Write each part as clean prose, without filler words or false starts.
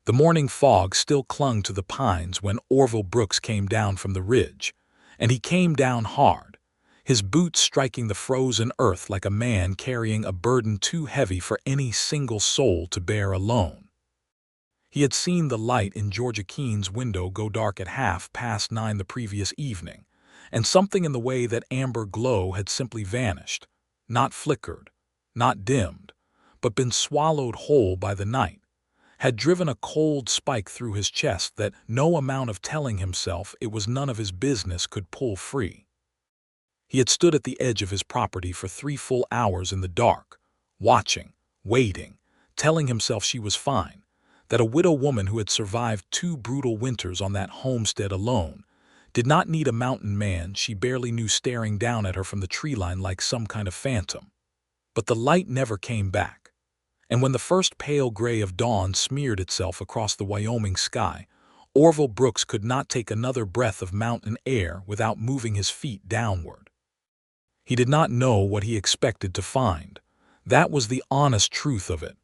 The morning fog still clung to the pines when Orville Brooks came down from the ridge, and he came down hard, his boots striking the frozen earth like a man carrying a burden too heavy for any single soul to bear alone. He had seen the light in Georgia Keene's window go dark at 9:30 the previous evening, and something in the way that amber glow had simply vanished, not flickered, not dimmed, but been swallowed whole by the night, had driven a cold spike through his chest that no amount of telling himself it was none of his business could pull free. He had stood at the edge of his property for 3 full hours in the dark, watching, waiting, telling himself she was fine, that a widow woman who had survived 2 brutal winters on that homestead alone did not need a mountain man she barely knew staring down at her from the tree line like some kind of phantom. But the light never came back, and when the first pale gray of dawn smeared itself across the Wyoming sky, Orville Brooks could not take another breath of mountain air without moving his feet downward. He did not know what he expected to find. That was the honest truth of it.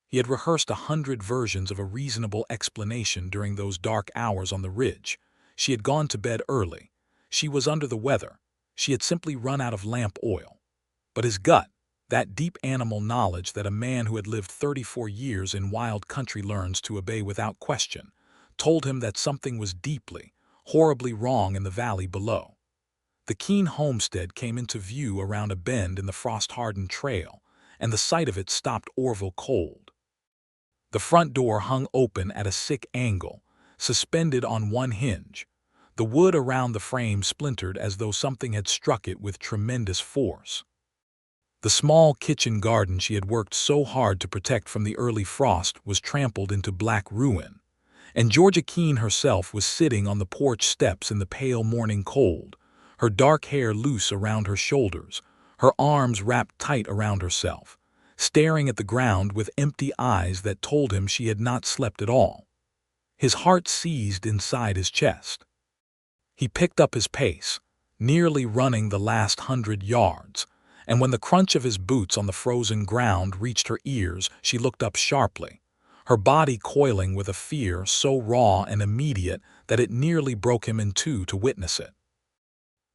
He had rehearsed 100 versions of a reasonable explanation during those dark hours on the ridge. She had gone to bed early. She was under the weather. She had simply run out of lamp oil. But his gut, that deep animal knowledge that a man who had lived 34 years in wild country learns to obey without question, told him that something was deeply, horribly wrong in the valley below. The Keene homestead came into view around a bend in the frost-hardened trail, and the sight of it stopped Orville cold. The front door hung open at a sick angle, suspended on one hinge. The wood around the frame splintered as though something had struck it with tremendous force. The small kitchen garden she had worked so hard to protect from the early frost was trampled into black ruin, and Georgia Keene herself was sitting on the porch steps in the pale morning cold, her dark hair loose around her shoulders, her arms wrapped tight around herself, staring at the ground with empty eyes that told him she had not slept at all. His heart seized inside his chest. He picked up his pace, nearly running the last 100 yards, and when the crunch of his boots on the frozen ground reached her ears, she looked up sharply, her body coiling with a fear so raw and immediate that it nearly broke him in two to witness it.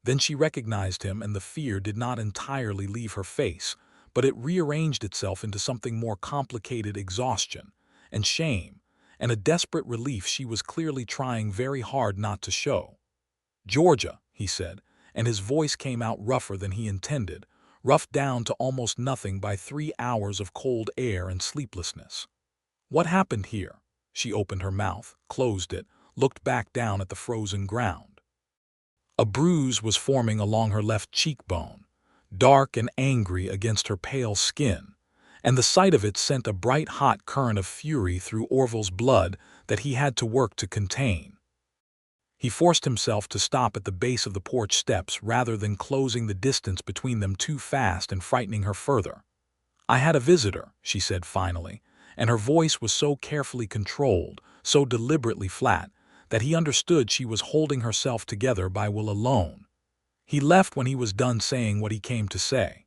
Then she recognized him, and the fear did not entirely leave her face, but it rearranged itself into something more complicated: exhaustion and shame, and a desperate relief she was clearly trying very hard not to show. "Georgia," he said, and his voice came out rougher than he intended, roughed down to almost nothing by 3 hours of cold air and sleeplessness. "What happened here?" She opened her mouth, closed it, looked back down at the frozen ground. A bruise was forming along her left cheekbone, dark and angry against her pale skin, and the sight of it sent a bright hot current of fury through Orville's blood that he had to work to contain. He forced himself to stop at the base of the porch steps rather than closing the distance between them too fast and frightening her further. "I had a visitor," she said finally, and her voice was so carefully controlled, so deliberately flat, that he understood she was holding herself together by will alone. "He left when he was done saying what he came to say."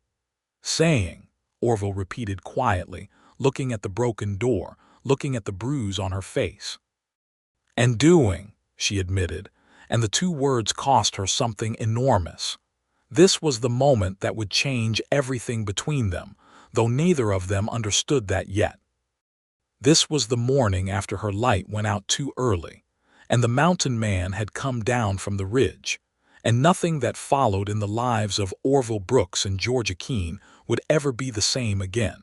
"Saying," Orville repeated quietly, looking at the broken door, looking at the bruise on her face. "And doing," she admitted, and the 2 words cost her something enormous. This was the moment that would change everything between them, though neither of them understood that yet. This was the morning after her light went out too early, and the mountain man had come down from the ridge, and nothing that followed in the lives of Orville Brooks and Georgia Keene would ever be the same again.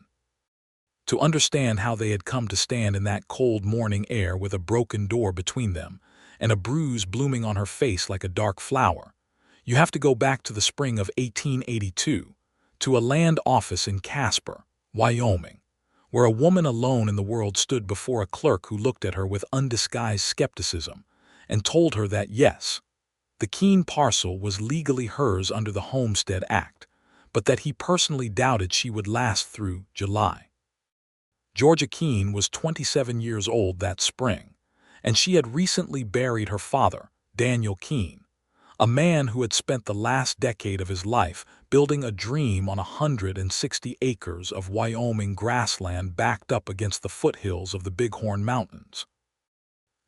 To understand how they had come to stand in that cold morning air with a broken door between them, and a bruise blooming on her face like a dark flower, you have to go back to the spring of 1882, to a land office in Casper, Wyoming, where a woman alone in the world stood before a clerk who looked at her with undisguised skepticism and told her that yes, the Keene parcel was legally hers under the Homestead Act, but that he personally doubted she would last through July. Georgia Keene was 27 years old that spring, and she had recently buried her father, Daniel Keene, A man who had spent the last decade of his life building a dream on 160 acres of Wyoming grassland backed up against the foothills of the Bighorn Mountains.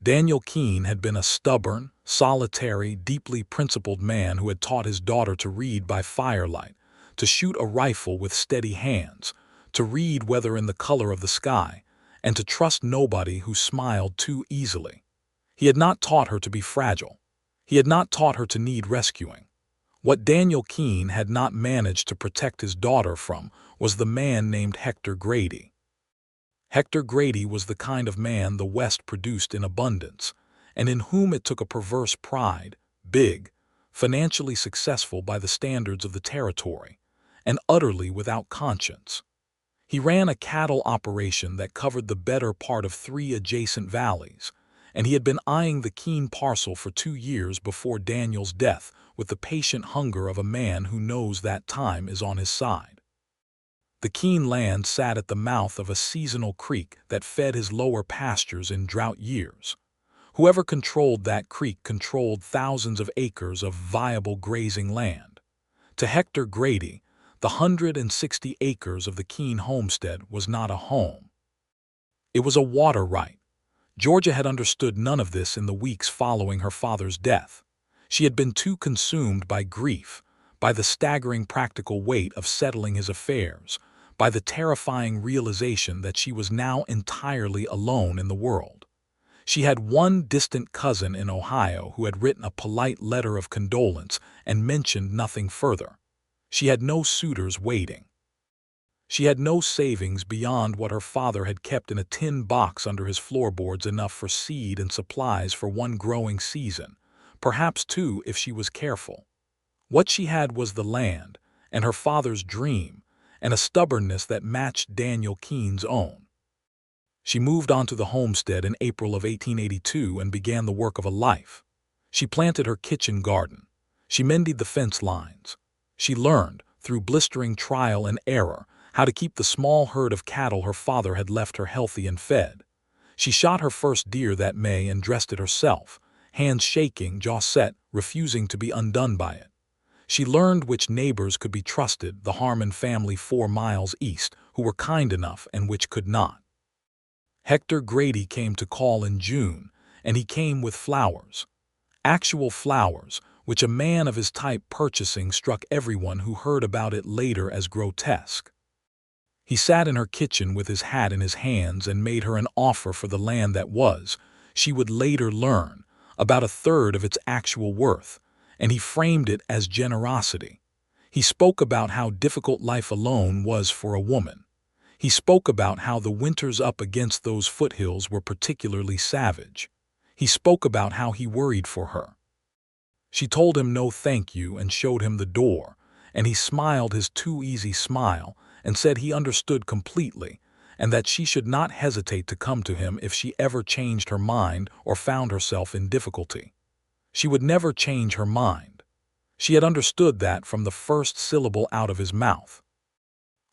Daniel Keene had been a stubborn, solitary, deeply principled man who had taught his daughter to read by firelight, to shoot a rifle with steady hands, to read weather in the color of the sky, and to trust nobody who smiled too easily. He had not taught her to be fragile. He had not taught her to need rescuing. What Daniel Keene had not managed to protect his daughter from was the man named Hector Grady. Hector Grady was the kind of man the West produced in abundance, and in whom it took a perverse pride, big, financially successful by the standards of the territory, and utterly without conscience. He ran a cattle operation that covered the better part of 3 adjacent valleys, and he had been eyeing the Keene parcel for 2 years before Daniel's death with the patient hunger of a man who knows that time is on his side. The Keene land sat at the mouth of a seasonal creek that fed his lower pastures in drought years. Whoever controlled that creek controlled thousands of acres of viable grazing land. To Hector Grady, the 160 acres of the Keene homestead was not a home. It was a water right. Georgia had understood none of this in the weeks following her father's death. She had been too consumed by grief, by the staggering practical weight of settling his affairs, by the terrifying realization that she was now entirely alone in the world. She had one distant cousin in Ohio who had written a polite letter of condolence and mentioned nothing further. She had no suitors waiting. She had no savings beyond what her father had kept in a tin box under his floorboards, enough for seed and supplies for 1 growing season, perhaps 2 if she was careful. What she had was the land, and her father's dream, and a stubbornness that matched Daniel Keene's own. She moved onto the homestead in April of 1882 and began the work of a life. She planted her kitchen garden. She mended the fence lines. She learned, through blistering trial and error, how to keep the small herd of cattle her father had left her healthy and fed. She shot her first deer that May and dressed it herself, hands shaking, jaw set, refusing to be undone by it. She learned which neighbors could be trusted, the Harmon family 4 miles east, who were kind enough, and which could not. Hector Grady came to call in June, and he came with flowers. Actual flowers, which a man of his type purchasing struck everyone who heard about it later as grotesque. He sat in her kitchen with his hat in his hands and made her an offer for the land that was, she would later learn, about 1/3 of its actual worth, and he framed it as generosity. He spoke about how difficult life alone was for a woman. He spoke about how the winters up against those foothills were particularly savage. He spoke about how he worried for her. She told him no thank you and showed him the door, and he smiled his too easy smile and said he understood completely, and that she should not hesitate to come to him if she ever changed her mind or found herself in difficulty. She would never change her mind. She had understood that from the first syllable out of his mouth.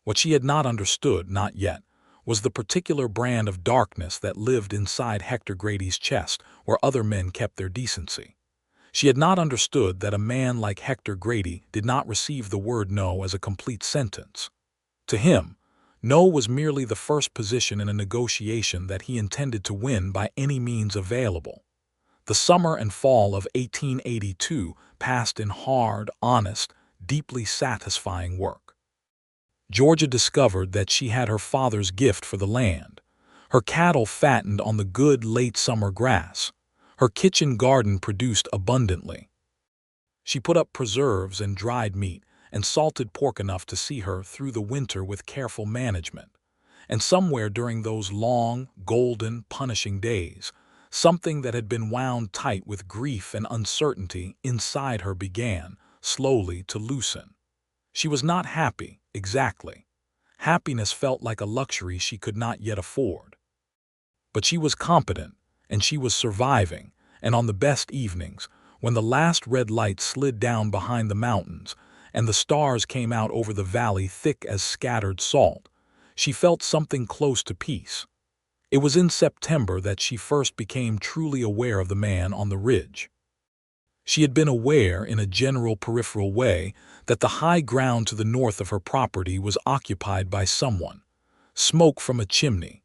What she had not understood, not yet, was the particular brand of darkness that lived inside Hector Grady's chest where other men kept their decency. She had not understood that a man like Hector Grady did not receive the word no as a complete sentence. To him, no was merely the first position in a negotiation that he intended to win by any means available. The summer and fall of 1882 passed in hard, honest, deeply satisfying work. Georgia discovered that she had her father's gift for the land. Her cattle fattened on the good late summer grass. Her kitchen garden produced abundantly. She put up preserves and dried meat and salted pork enough to see her through the winter with careful management. And somewhere during those long, golden, punishing days, something that had been wound tight with grief and uncertainty inside her began, slowly, to loosen. She was not happy, exactly. Happiness felt like a luxury she could not yet afford. But she was competent, and she was surviving, and on the best evenings, when the last red light slid down behind the mountains and the stars came out over the valley thick as scattered salt, she felt something close to peace. It was in September that she first became truly aware of the man on the ridge. She had been aware, in a general peripheral way, that the high ground to the north of her property was occupied by someone. Smoke from a chimney,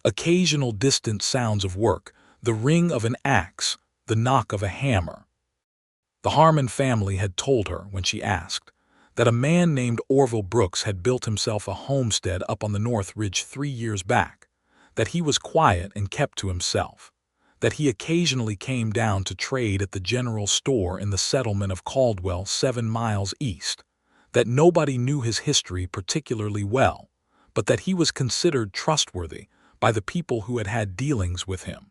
occasional distant sounds of work, the ring of an axe, the knock of a hammer. The Harmon family had told her, when she asked, that a man named Orville Brooks had built himself a homestead up on the North Ridge 3 years back, that he was quiet and kept to himself, that he occasionally came down to trade at the general store in the settlement of Caldwell 7 miles east, that nobody knew his history particularly well, but that he was considered trustworthy by the people who had had dealings with him.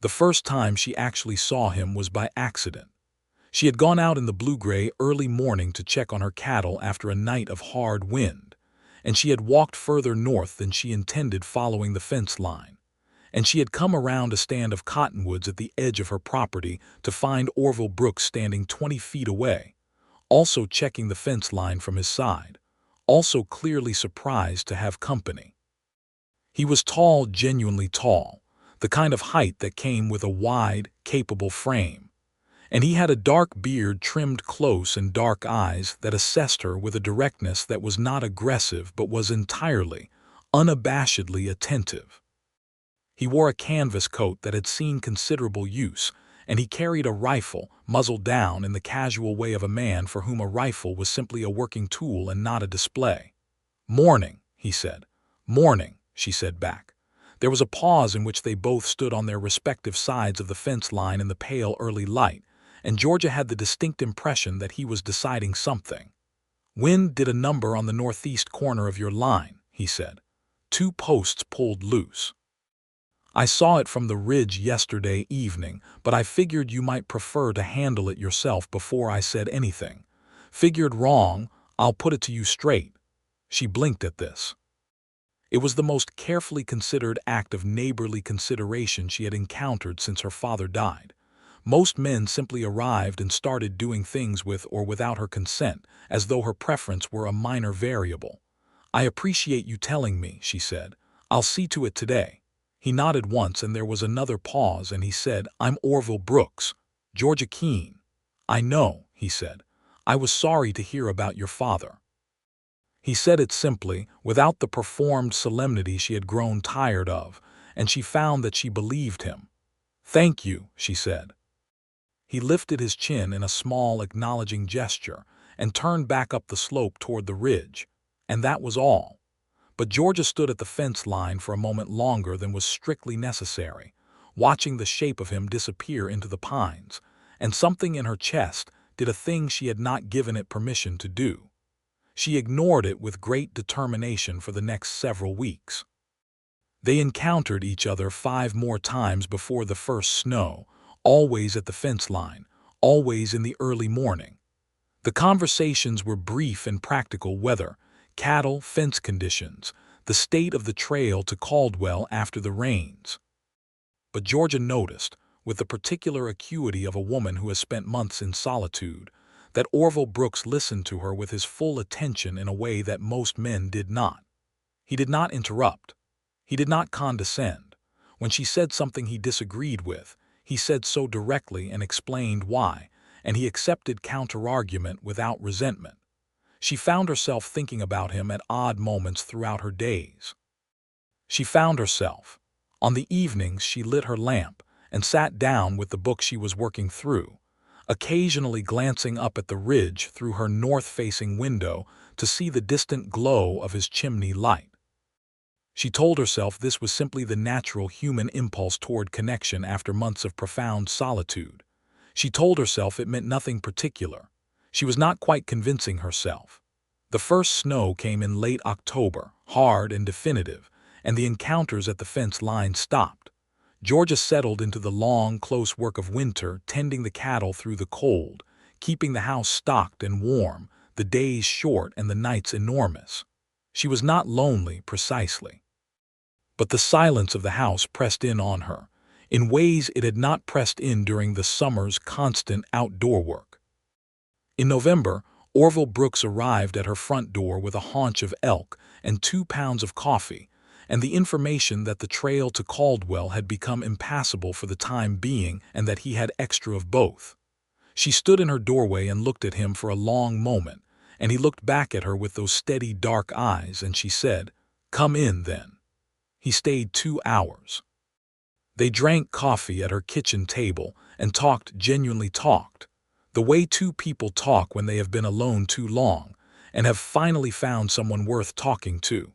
The first time she actually saw him was by accident. She had gone out in the blue-gray early morning to check on her cattle after a night of hard wind, and she had walked further north than she intended following the fence line, and she had come around a stand of cottonwoods at the edge of her property to find Orville Brooks standing 20 feet away, also checking the fence line from his side, also clearly surprised to have company. He was tall, genuinely tall, the kind of height that came with a wide, capable frame, and he had a dark beard trimmed close and dark eyes that assessed her with a directness that was not aggressive but was entirely, unabashedly attentive. He wore a canvas coat that had seen considerable use, and he carried a rifle, muzzle down, in the casual way of a man for whom a rifle was simply a working tool and not a display. "Morning," he said. "Morning," she said back. There was a pause in which they both stood on their respective sides of the fence line in the pale early light, and Georgia had the distinct impression that he was deciding something. "Wind did a number on the northeast corner of your line," he said. "2 posts pulled loose. I saw it from the ridge yesterday evening, but I figured you might prefer to handle it yourself before I said anything. Figured wrong, I'll put it to you straight." She blinked at this. It was the most carefully considered act of neighborly consideration she had encountered since her father died. Most men simply arrived and started doing things with or without her consent, as though her preference were a minor variable. "I appreciate you telling me," she said. "I'll see to it today." He nodded once, and there was another pause, and he said, "I'm Orville Brooks, Georgia Keene." "I know," he said. "I was sorry to hear about your father." He said it simply, without the performed solemnity she had grown tired of, and she found that she believed him. "Thank you," she said. He lifted his chin in a small, acknowledging gesture and turned back up the slope toward the ridge, and that was all. But Georgia stood at the fence line for a moment longer than was strictly necessary, watching the shape of him disappear into the pines, and something in her chest did a thing she had not given it permission to do. She ignored it with great determination for the next several weeks. They encountered each other 5 more times before the first snow, always at the fence line, always in the early morning. The conversations were brief and practical: weather, cattle, fence conditions, the state of the trail to Caldwell after the rains. But Georgia noticed, with the particular acuity of a woman who has spent months in solitude, that Orville Brooks listened to her with his full attention in a way that most men did not. He did not interrupt. He did not condescend. When she said something he disagreed with, he said so directly and explained why, and he accepted counter-argument without resentment. She found herself thinking about him at odd moments throughout her days. She found herself, on the evenings she lit her lamp and sat down with the book she was working through, occasionally glancing up at the ridge through her north-facing window to see the distant glow of his chimney light. She told herself this was simply the natural human impulse toward connection after months of profound solitude. She told herself it meant nothing particular. She was not quite convincing herself. The first snow came in late October, hard and definitive, and the encounters at the fence line stopped. Georgia settled into the long, close work of winter, tending the cattle through the cold, keeping the house stocked and warm, the days short and the nights enormous. She was not lonely, precisely. But the silence of the house pressed in on her, in ways it had not pressed in during the summer's constant outdoor work. In November, Orville Brooks arrived at her front door with a haunch of elk and 2 pounds of coffee, and the information that the trail to Caldwell had become impassable for the time being and that he had extra of both. She stood in her doorway and looked at him for a long moment, and he looked back at her with those steady dark eyes, and she said, "Come in, then." He stayed 2 hours. They drank coffee at her kitchen table and genuinely talked, the way two people talk when they have been alone too long and have finally found someone worth talking to.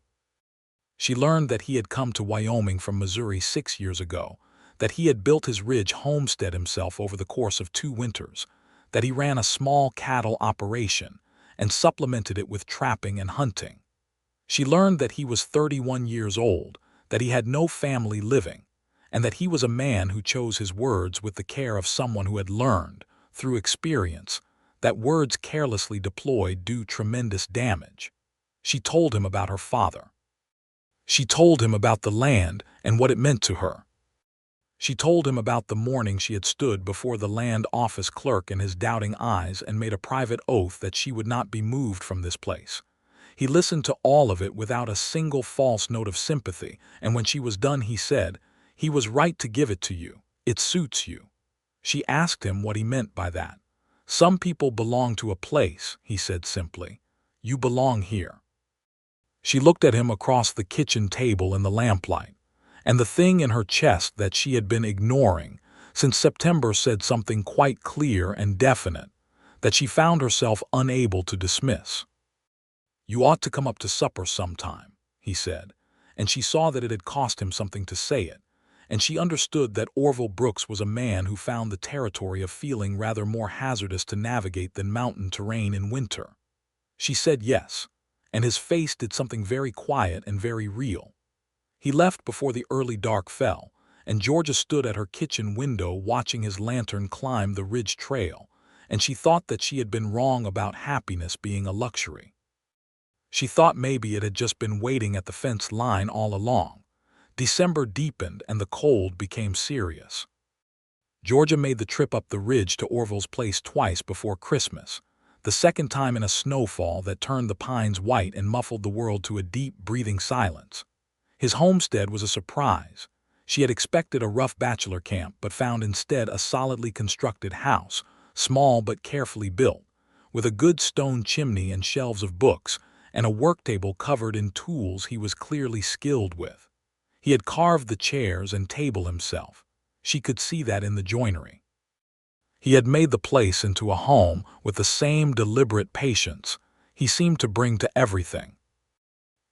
She learned that he had come to Wyoming from Missouri 6 years ago, that he had built his ridge homestead himself over the course of 2 winters, that he ran a small cattle operation and supplemented it with trapping and hunting. She learned that he was 31 years old, that he had no family living, and that he was a man who chose his words with the care of someone who had learned, through experience, that words carelessly deployed do tremendous damage. She told him about her father. She told him about the land and what it meant to her. She told him about the morning she had stood before the land office clerk in his doubting eyes and made a private oath that she would not be moved from this place. He listened to all of it without a single false note of sympathy, and when she was done he said, "He was right to give it to you. It suits you." She asked him what he meant by that. "Some people belong to a place," he said simply. "You belong here." She looked at him across the kitchen table in the lamplight, and the thing in her chest that she had been ignoring since September said something quite clear and definite that she found herself unable to dismiss. "You ought to come up to supper sometime," he said, and she saw that it had cost him something to say it, and she understood that Orville Brooks was a man who found the territory of feeling rather more hazardous to navigate than mountain terrain in winter. She said yes, and his face did something very quiet and very real. He left before the early dark fell, and Georgia stood at her kitchen window watching his lantern climb the ridge trail, and she thought that she had been wrong about happiness being a luxury. She thought maybe it had just been waiting at the fence line all along. December deepened and the cold became serious. Georgia made the trip up the ridge to Orville's place twice before Christmas, the second time in a snowfall that turned the pines white and muffled the world to a deep, breathing silence. His homestead was a surprise. She had expected a rough bachelor camp but found instead a solidly constructed house, small but carefully built, with a good stone chimney and shelves of books, and a work table covered in tools he was clearly skilled with. He had carved the chairs and table himself. She could see that in the joinery. He had made the place into a home with the same deliberate patience he seemed to bring to everything.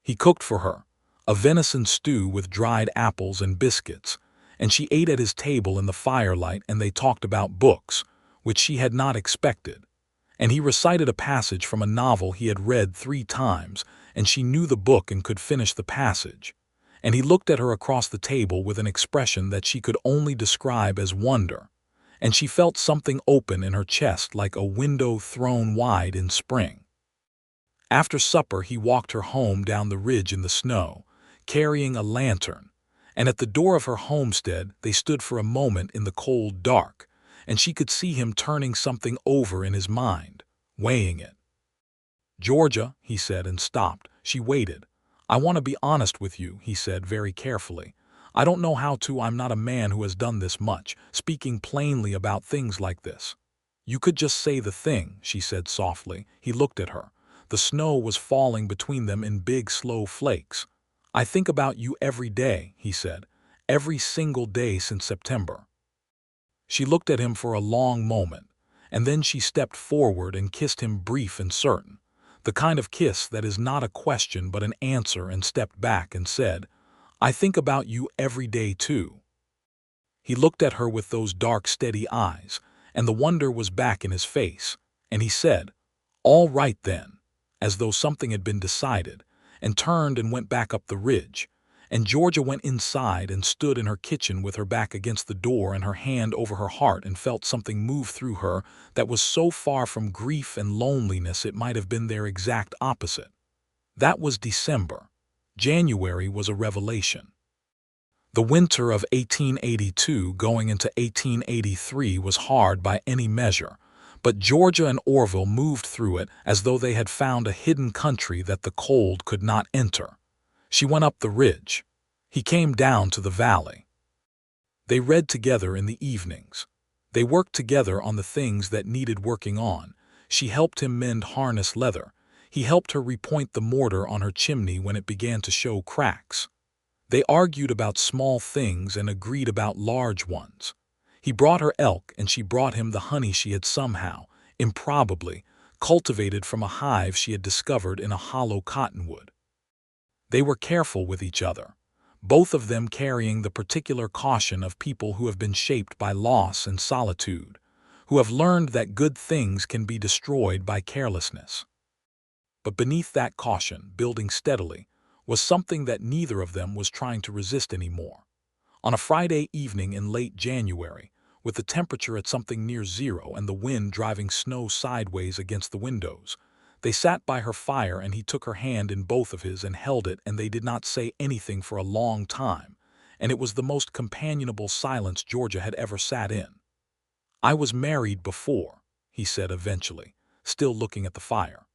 He cooked for her, a venison stew with dried apples and biscuits, and she ate at his table in the firelight, and they talked about books, which she had not expected. And he recited a passage from a novel he had read 3 times, and she knew the book and could finish the passage. And he looked at her across the table with an expression that she could only describe as wonder, and she felt something open in her chest like a window thrown wide in spring. After supper he walked her home down the ridge in the snow, carrying a lantern, and at the door of her homestead they stood for a moment in the cold dark, and she could see him turning something over in his mind, weighing it. "Georgia," he said, and stopped. She waited. "I want to be honest with you," he said very carefully. "I don't know how to. I'm not a man who has done this much, speaking plainly about things like this." "You could just say the thing," she said softly. He looked at her. The snow was falling between them in big, slow flakes. "I think about you every day," he said. "Every single day since September." She looked at him for a long moment, and then she stepped forward and kissed him brief and certain, the kind of kiss that is not a question but an answer, and stepped back and said, "I think about you every day too." He looked at her with those dark, steady eyes, and the wonder was back in his face, and he said, "All right then," as though something had been decided, and turned and went back up the ridge. And Georgia went inside and stood in her kitchen with her back against the door and her hand over her heart, and felt something move through her that was so far from grief and loneliness it might have been their exact opposite. That was December. January was a revelation. The winter of 1882 going into 1883 was hard by any measure, but Georgia and Orville moved through it as though they had found a hidden country that the cold could not enter. She went up the ridge. He came down to the valley. They read together in the evenings. They worked together on the things that needed working on. She helped him mend harness leather. He helped her repoint the mortar on her chimney when it began to show cracks. They argued about small things and agreed about large ones. He brought her elk and she brought him the honey she had somehow, improbably, cultivated from a hive she had discovered in a hollow cottonwood. They were careful with each other, both of them carrying the particular caution of people who have been shaped by loss and solitude, who have learned that good things can be destroyed by carelessness. But beneath that caution, building steadily, was something that neither of them was trying to resist anymore. On a Friday evening in late January, with the temperature at something near zero and the wind driving snow sideways against the windows, they sat by her fire and he took her hand in both of his and held it, and they did not say anything for a long time, and it was the most companionable silence Georgia had ever sat in. "I was married before," he said eventually, still looking at the fire.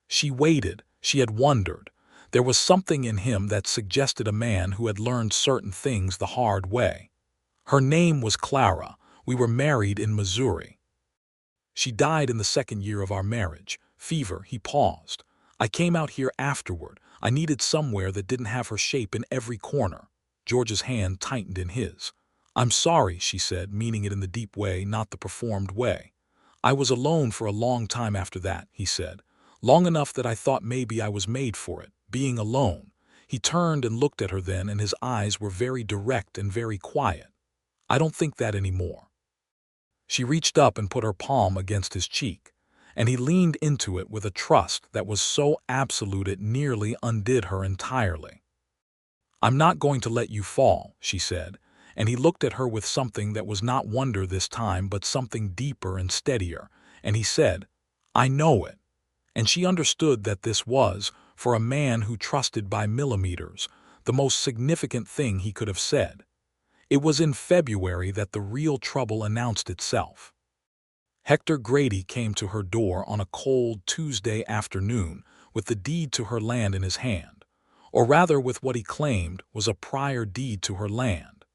She waited. She had wondered. There was something in him that suggested a man who had learned certain things the hard way. "Her name was Clara. We were married in Missouri. She died in the second year of our marriage. Fever." He paused. "I came out here afterward. I needed somewhere that didn't have her shape in every corner." George's hand tightened in his. "I'm sorry," she said, meaning it in the deep way, not the performed way. "I was alone for a long time after that," he said. "Long enough that I thought maybe I was made for it, being alone." He turned and looked at her then, and his eyes were very direct and very quiet. "I don't think that anymore." She reached up and put her palm against his cheek, and he leaned into it with a trust that was so absolute it nearly undid her entirely. "I'm not going to let you fall," she said, and he looked at her with something that was not wonder this time but something deeper and steadier, and he said, "I know it." And she understood that this was, for a man who trusted by millimeters, the most significant thing he could have said. It was in February that the real trouble announced itself. Hector Grady came to her door on a cold Tuesday afternoon with the deed to her land in his hand, or rather with what he claimed was a prior deed to her land.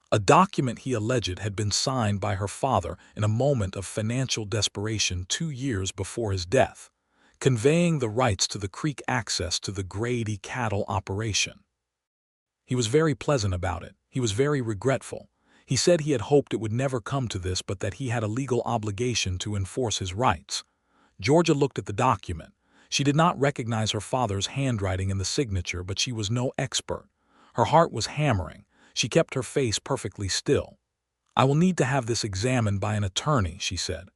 A document he alleged had been signed by her father in a moment of financial desperation 2 years before his death, conveying the rights to the creek access to the Grady cattle operation. He was very pleasant about it. He was very regretful. He said he had hoped it would never come to this, but that he had a legal obligation to enforce his rights. Georgia looked at the document. She did not recognize her father's handwriting in the signature, but she was no expert. Her heart was hammering. She kept her face perfectly still. "I will need to have this examined by an attorney," she said.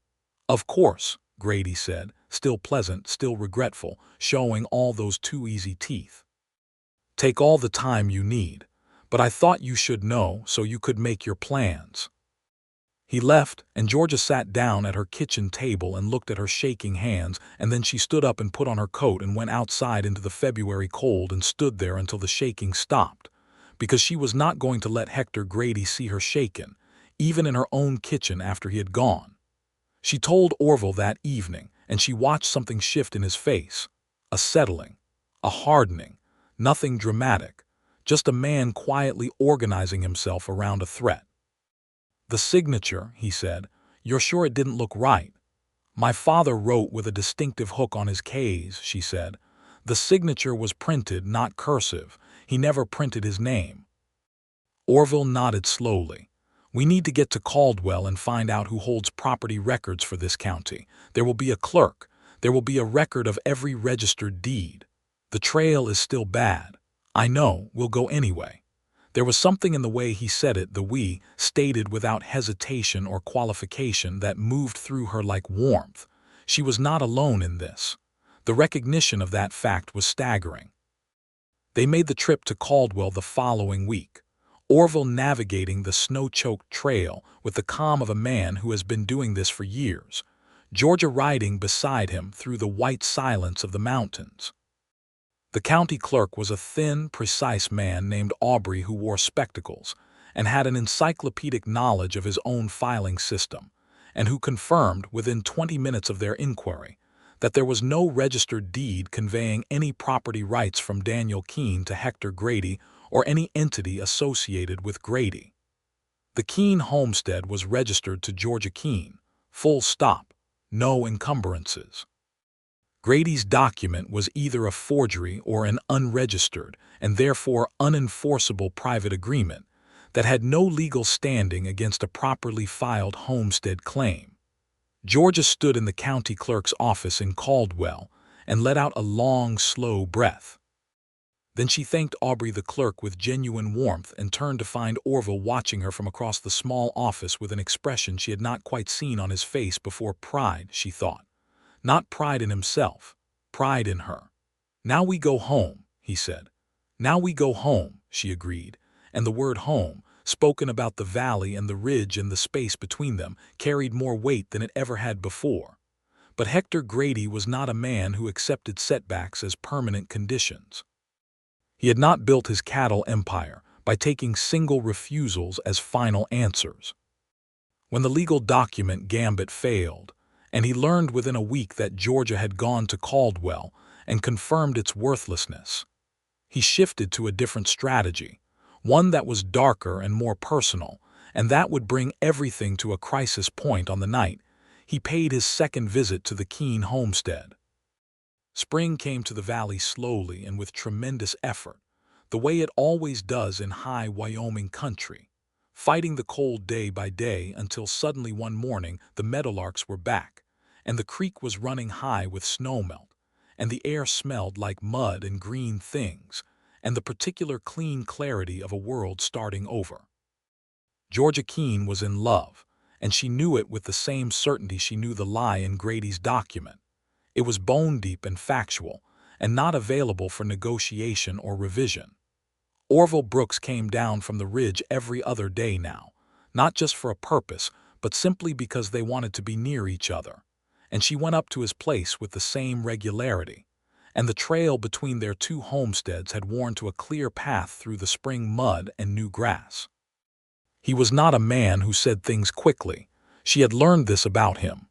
"Of course," Grady said, still pleasant, still regretful, showing all those too easy teeth. "Take all the time you need. But I thought you should know so you could make your plans." He left, and Georgia sat down at her kitchen table and looked at her shaking hands, and then she stood up and put on her coat and went outside into the February cold and stood there until the shaking stopped, because she was not going to let Hector Grady see her shaken, even in her own kitchen after he had gone. She told Orville that evening, and she watched something shift in his face, a settling, a hardening, nothing dramatic, just a man quietly organizing himself around a threat. "The signature," he said. "You're sure it didn't look right?" "My father wrote with a distinctive hook on his K's," she said. "The signature was printed, not cursive. He never printed his name." Orville nodded slowly. "We need to get to Caldwell and find out who holds property records for this county. There will be a clerk. There will be a record of every registered deed. The trail is still bad. I know, we'll go anyway." There was something in the way he said it, the "we," stated without hesitation or qualification, that moved through her like warmth. She was not alone in this. The recognition of that fact was staggering. They made the trip to Caldwell the following week, Orville navigating the snow-choked trail with the calm of a man who has been doing this for years, Georgia riding beside him through the white silence of the mountains. The county clerk was a thin, precise man named Aubrey who wore spectacles and had an encyclopedic knowledge of his own filing system, and who confirmed within 20 minutes of their inquiry that there was no registered deed conveying any property rights from Daniel Keene to Hector Grady or any entity associated with Grady. The Keene homestead was registered to Georgia Keene, full stop, no encumbrances. Grady's document was either a forgery or an unregistered and therefore unenforceable private agreement that had no legal standing against a properly filed homestead claim. Georgia stood in the county clerk's office in Caldwell and let out a long, slow breath. Then she thanked Aubrey the clerk with genuine warmth and turned to find Orville watching her from across the small office with an expression she had not quite seen on his face before. Pride, she thought. Not pride in himself, pride in her. "Now we go home," he said. "Now we go home," she agreed, and the word home, spoken about the valley and the ridge and the space between them, carried more weight than it ever had before. But Hector Grady was not a man who accepted setbacks as permanent conditions. He had not built his cattle empire by taking single refusals as final answers. When the legal document gambit failed, and he learned within a week that Georgia had gone to Caldwell and confirmed its worthlessness, he shifted to a different strategy, one that was darker and more personal, and that would bring everything to a crisis point on the night he paid his second visit to the Keene homestead. Spring came to the valley slowly and with tremendous effort, the way it always does in high Wyoming country, fighting the cold day by day until suddenly one morning the meadowlarks were back, and the creek was running high with snowmelt, and the air smelled like mud and green things, and the particular clean clarity of a world starting over. Georgia Keene was in love, and she knew it with the same certainty she knew the lie in Grady's document. It was bone-deep and factual, and not available for negotiation or revision. Orville Brooks came down from the ridge every other day now, not just for a purpose, but simply because they wanted to be near each other, and she went up to his place with the same regularity, and the trail between their two homesteads had worn to a clear path through the spring mud and new grass. He was not a man who said things quickly. She had learned this about him.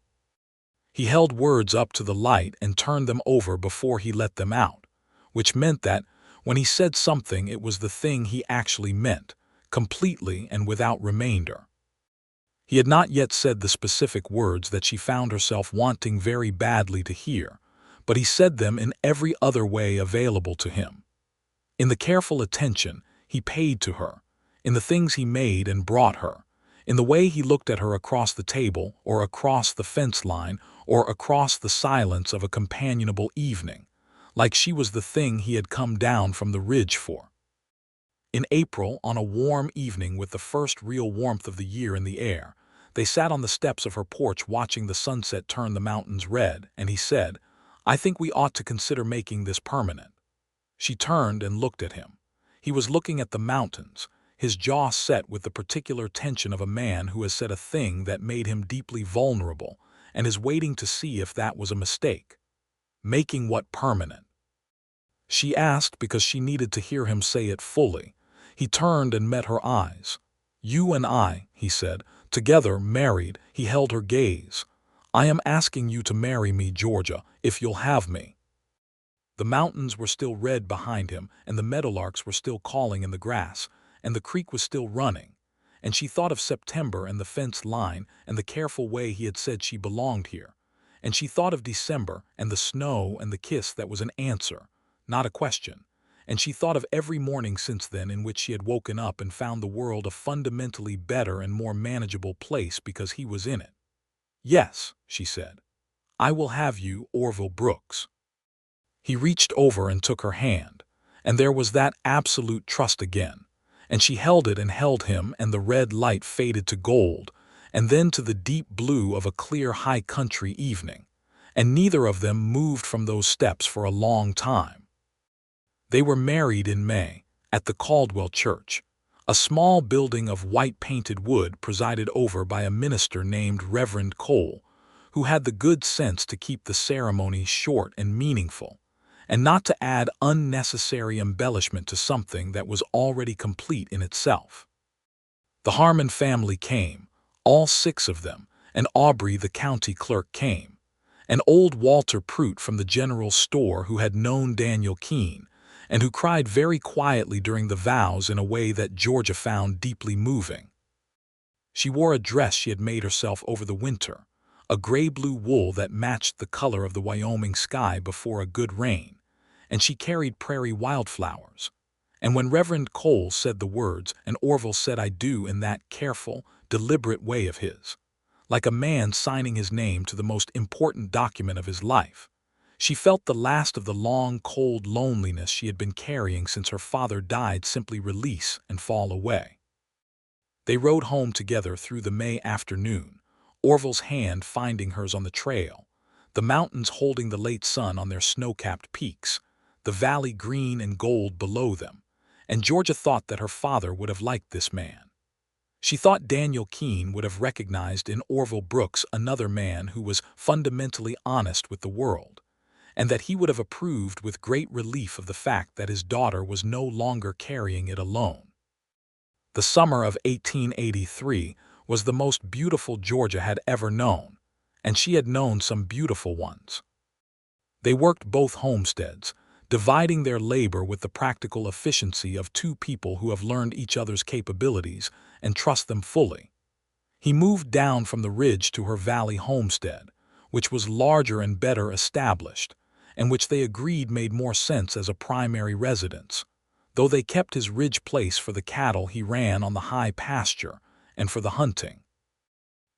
He held words up to the light and turned them over before he let them out, which meant that, when he said something, it was the thing he actually meant, completely and without remainder. He had not yet said the specific words that she found herself wanting very badly to hear, but he said them in every other way available to him. In the careful attention he paid to her, in the things he made and brought her, in the way he looked at her across the table or across the fence line or across the silence of a companionable evening, like she was the thing he had come down from the ridge for. In April, on a warm evening with the first real warmth of the year in the air, they sat on the steps of her porch watching the sunset turn the mountains red, and he said, "I think we ought to consider making this permanent." She turned and looked at him. He was looking at the mountains, his jaw set with the particular tension of a man who has said a thing that made him deeply vulnerable and is waiting to see if that was a mistake. Making what permanent? She asked because she needed to hear him say it fully. He turned and met her eyes. "You and I," he said, "together, married." He held her gaze. "I am asking you to marry me, Georgia, if you'll have me." The mountains were still red behind him, and the meadowlarks were still calling in the grass, and the creek was still running, and she thought of September and the fence line and the careful way he had said she belonged here, and she thought of December and the snow and the kiss that was an answer, not a question, and she thought of every morning since then in which she had woken up and found the world a fundamentally better and more manageable place because he was in it. "Yes," she said, "I will have you, Orville Brooks." He reached over and took her hand, and there was that absolute trust again, and she held it and held him, and the red light faded to gold, and then to the deep blue of a clear high country evening, and neither of them moved from those steps for a long time. They were married in May, at the Caldwell Church, a small building of white-painted wood presided over by a minister named Reverend Cole, who had the good sense to keep the ceremony short and meaningful, and not to add unnecessary embellishment to something that was already complete in itself. The Harmon family came, all 6 of them, and Aubrey the county clerk came, and old Walter Prout from the general store who had known Daniel Keene, and who cried very quietly during the vows in a way that Georgia found deeply moving. She wore a dress she had made herself over the winter, a gray-blue wool that matched the color of the Wyoming sky before a good rain, and she carried prairie wildflowers. And when Reverend Cole said the words, and Orville said "I do" in that careful, deliberate way of his, like a man signing his name to the most important document of his life, she felt the last of the long, cold loneliness she had been carrying since her father died simply release and fall away. They rode home together through the May afternoon, Orville's hand finding hers on the trail, the mountains holding the late sun on their snow-capped peaks, the valley green and gold below them, and Georgia thought that her father would have liked this man. She thought Daniel Keene would have recognized in Orville Brooks another man who was fundamentally honest with the world, and that he would have approved with great relief of the fact that his daughter was no longer carrying it alone. The summer of 1883 was the most beautiful Georgia had ever known, and she had known some beautiful ones. They worked both homesteads, dividing their labor with the practical efficiency of two people who have learned each other's capabilities and trust them fully. He moved down from the ridge to her valley homestead, which was larger and better established, and which they agreed made more sense as a primary residence, though they kept his ridge place for the cattle he ran on the high pasture and for the hunting.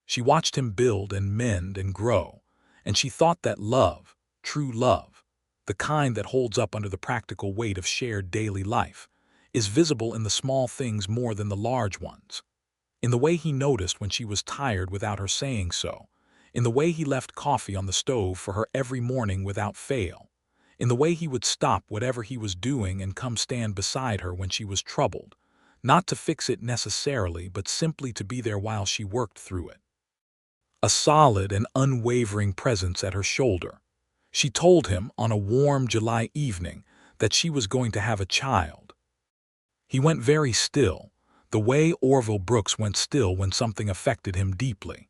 She watched him build and mend and grow, and she thought that love, true love, the kind that holds up under the practical weight of shared daily life, is visible in the small things more than the large ones. In the way he noticed when she was tired without her saying so, in the way he left coffee on the stove for her every morning without fail, in the way he would stop whatever he was doing and come stand beside her when she was troubled, not to fix it necessarily but simply to be there while she worked through it. A solid and unwavering presence at her shoulder. She told him on a warm July evening that she was going to have a child. He went very still, the way Orville Brooks went still when something affected him deeply.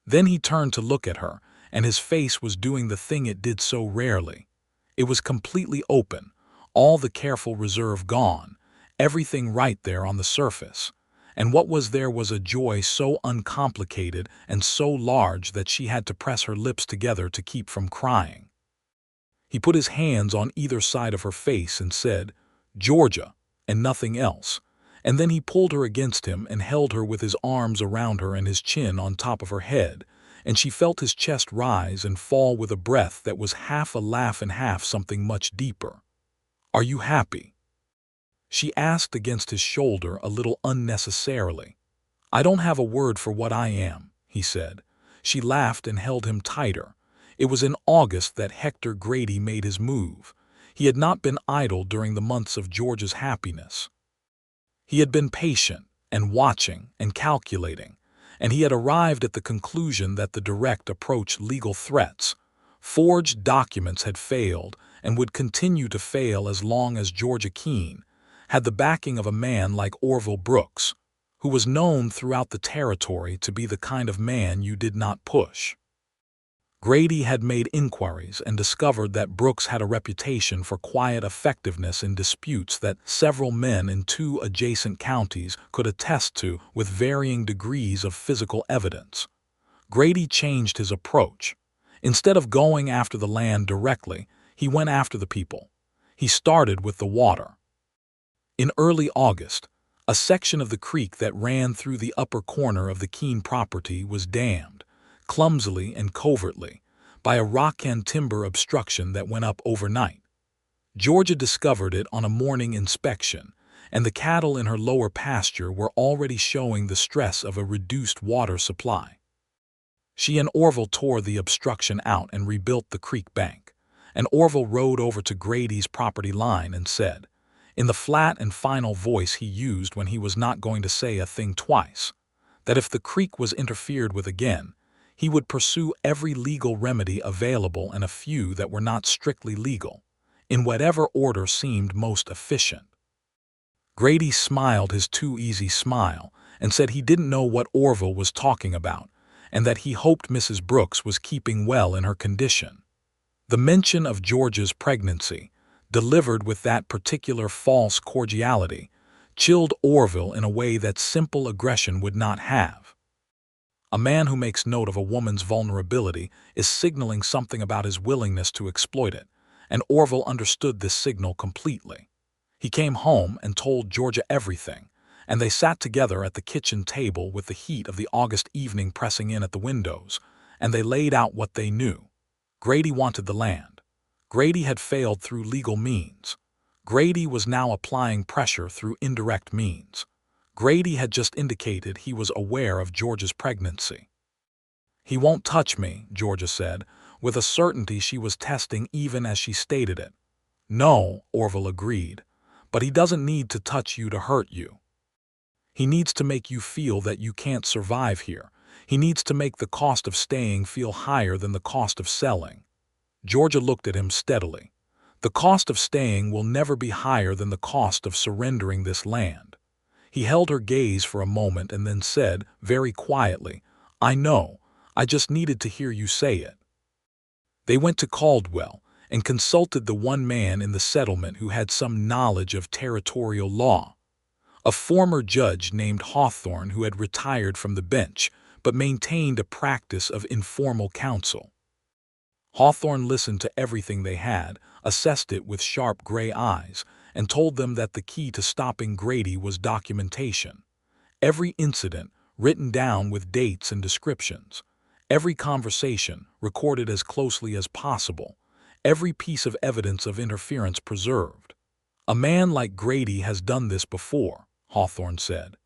Then he turned to look at her, and his face was doing the thing it did so rarely. It was completely open, all the careful reserve gone, everything right there on the surface. And what was there was a joy so uncomplicated and so large that she had to press her lips together to keep from crying. He put his hands on either side of her face and said, "Georgia," and nothing else, and then he pulled her against him and held her with his arms around her and his chin on top of her head, and she felt his chest rise and fall with a breath that was half a laugh and half something much deeper. "Are you happy?" she asked against his shoulder a little unnecessarily. "I don't have a word for what I am," he said. She laughed and held him tighter. It was in August that Hector Grady made his move. He had not been idle during the months of Georgia's happiness. He had been patient and watching and calculating, and he had arrived at the conclusion that the direct approach legal threats, forged documents had failed and would continue to fail as long as Georgia Keene had the backing of a man like Orville Brooks, who was known throughout the territory to be the kind of man you did not push. Grady had made inquiries and discovered that Brooks had a reputation for quiet effectiveness in disputes that several men in 2 adjacent counties could attest to with varying degrees of physical evidence. Grady changed his approach. Instead of going after the land directly, he went after the people. He started with the water. In early August, a section of the creek that ran through the upper corner of the Keene property was dammed, clumsily and covertly, by a rock and timber obstruction that went up overnight. Georgia discovered it on a morning inspection, and the cattle in her lower pasture were already showing the stress of a reduced water supply. She and Orville tore the obstruction out and rebuilt the creek bank, and Orville rode over to Grady's property line and said, in the flat and final voice he used when he was not going to say a thing twice, that if the creek was interfered with again, he would pursue every legal remedy available and a few that were not strictly legal, in whatever order seemed most efficient. Grady smiled his too easy smile and said he didn't know what Orville was talking about, and that he hoped Mrs. Brooks was keeping well in her condition. The mention of Georgia's pregnancy, delivered with that particular false cordiality, chilled Orville in a way that simple aggression would not have. A man who makes note of a woman's vulnerability is signaling something about his willingness to exploit it, and Orville understood this signal completely. He came home and told Georgia everything, and they sat together at the kitchen table with the heat of the August evening pressing in at the windows, and they laid out what they knew. Grady wanted the land. Grady had failed through legal means. Grady was now applying pressure through indirect means. Grady had just indicated he was aware of Georgia's pregnancy. "He won't touch me," Georgia said, with a certainty she was testing even as she stated it. "No," Orville agreed, "but he doesn't need to touch you to hurt you. He needs to make you feel that you can't survive here. He needs to make the cost of staying feel higher than the cost of selling." Georgia looked at him steadily. "The cost of staying will never be higher than the cost of surrendering this land." He held her gaze for a moment and then said, very quietly, "I know. I just needed to hear you say it." They went to Caldwell and consulted the one man in the settlement who had some knowledge of territorial law. A former judge named Hawthorne who had retired from the bench but maintained a practice of informal counsel. Hawthorne listened to everything they had, assessed it with sharp gray eyes, and told them that the key to stopping Grady was documentation. Every incident, written down with dates and descriptions. Every conversation, recorded as closely as possible. Every piece of evidence of interference preserved. "A man like Grady has done this before," Hawthorne said,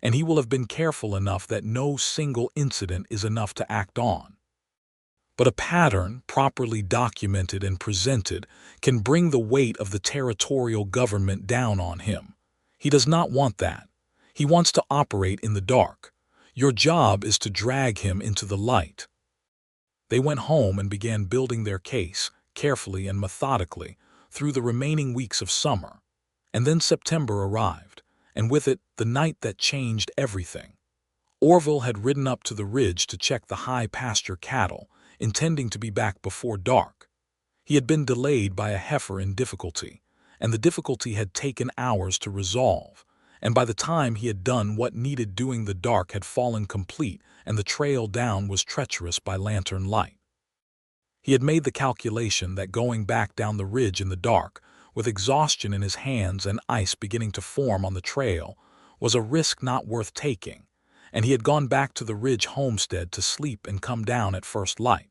"and he will have been careful enough that no single incident is enough to act on. But a pattern, properly documented and presented, can bring the weight of the territorial government down on him. He does not want that. He wants to operate in the dark. Your job is to drag him into the light." They went home and began building their case, carefully and methodically, through the remaining weeks of summer. And then September arrived, and with it the night that changed everything. Orville had ridden up to the ridge to check the high pasture cattle, intending to be back before dark. He had been delayed by a heifer in difficulty, and the difficulty had taken hours to resolve, and by the time he had done what needed doing the dark had fallen complete and the trail down was treacherous by lantern light. He had made the calculation that going back down the ridge in the dark, with exhaustion in his hands and ice beginning to form on the trail, was a risk not worth taking, and he had gone back to the ridge homestead to sleep and come down at first light.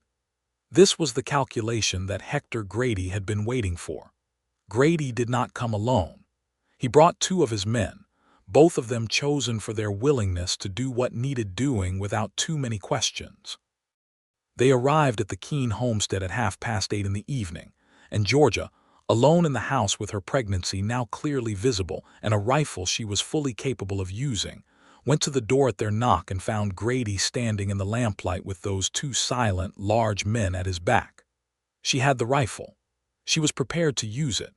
This was the calculation that Hector Grady had been waiting for. Grady did not come alone. He brought 2 of his men, both of them chosen for their willingness to do what needed doing without too many questions. They arrived at the Keene homestead at 8:30 in the evening, and Georgia, alone in the house with her pregnancy now clearly visible and a rifle she was fully capable of using, went to the door at their knock and found Grady standing in the lamplight with those 2 silent, large men at his back. She had the rifle. She was prepared to use it,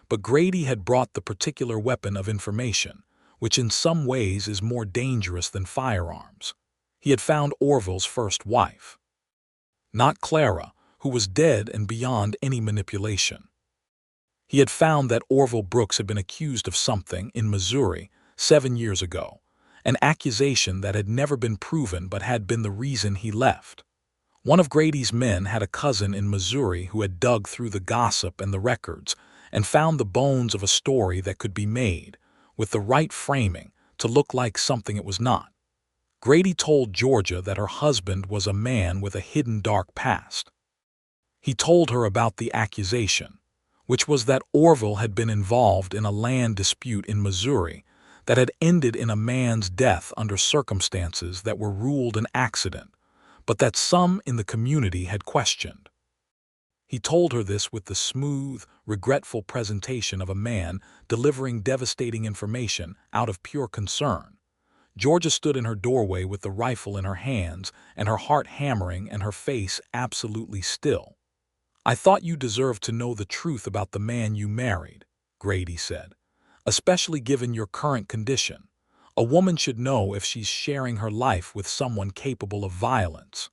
but Grady had brought the particular weapon of information, which in some ways is more dangerous than firearms. He had found Orville's first wife. Not Clara, who was dead and beyond any manipulation. He had found that Orville Brooks had been accused of something in Missouri 7 years ago, an accusation that had never been proven but had been the reason he left. One of Grady's men had a cousin in Missouri who had dug through the gossip and the records and found the bones of a story that could be made, with the right framing, to look like something it was not. Grady told Georgia that her husband was a man with a hidden dark past. He told her about the accusation, which was that Orville had been involved in a land dispute in Missouri that had ended in a man's death under circumstances that were ruled an accident, but that some in the community had questioned. He told her this with the smooth, regretful presentation of a man delivering devastating information out of pure concern. Georgia stood in her doorway with the rifle in her hands and her heart hammering and her face absolutely still. "I thought you deserved to know the truth about the man you married," Grady said, "especially given your current condition. A woman should know if she's sharing her life with someone capable of violence."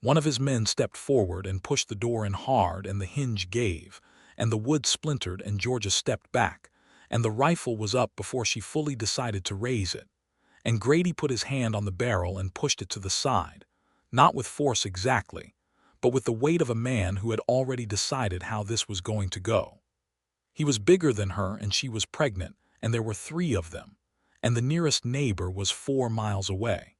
One of his men stepped forward and pushed the door in hard, and the hinge gave, and the wood splintered, and Georgia stepped back, and the rifle was up before she fully decided to raise it. and Grady put his hand on the barrel and pushed it to the side, not with force exactly, but with the weight of a man who had already decided how this was going to go. He was bigger than her and she was pregnant, and there were 3 of them, and the nearest neighbor was 4 miles away.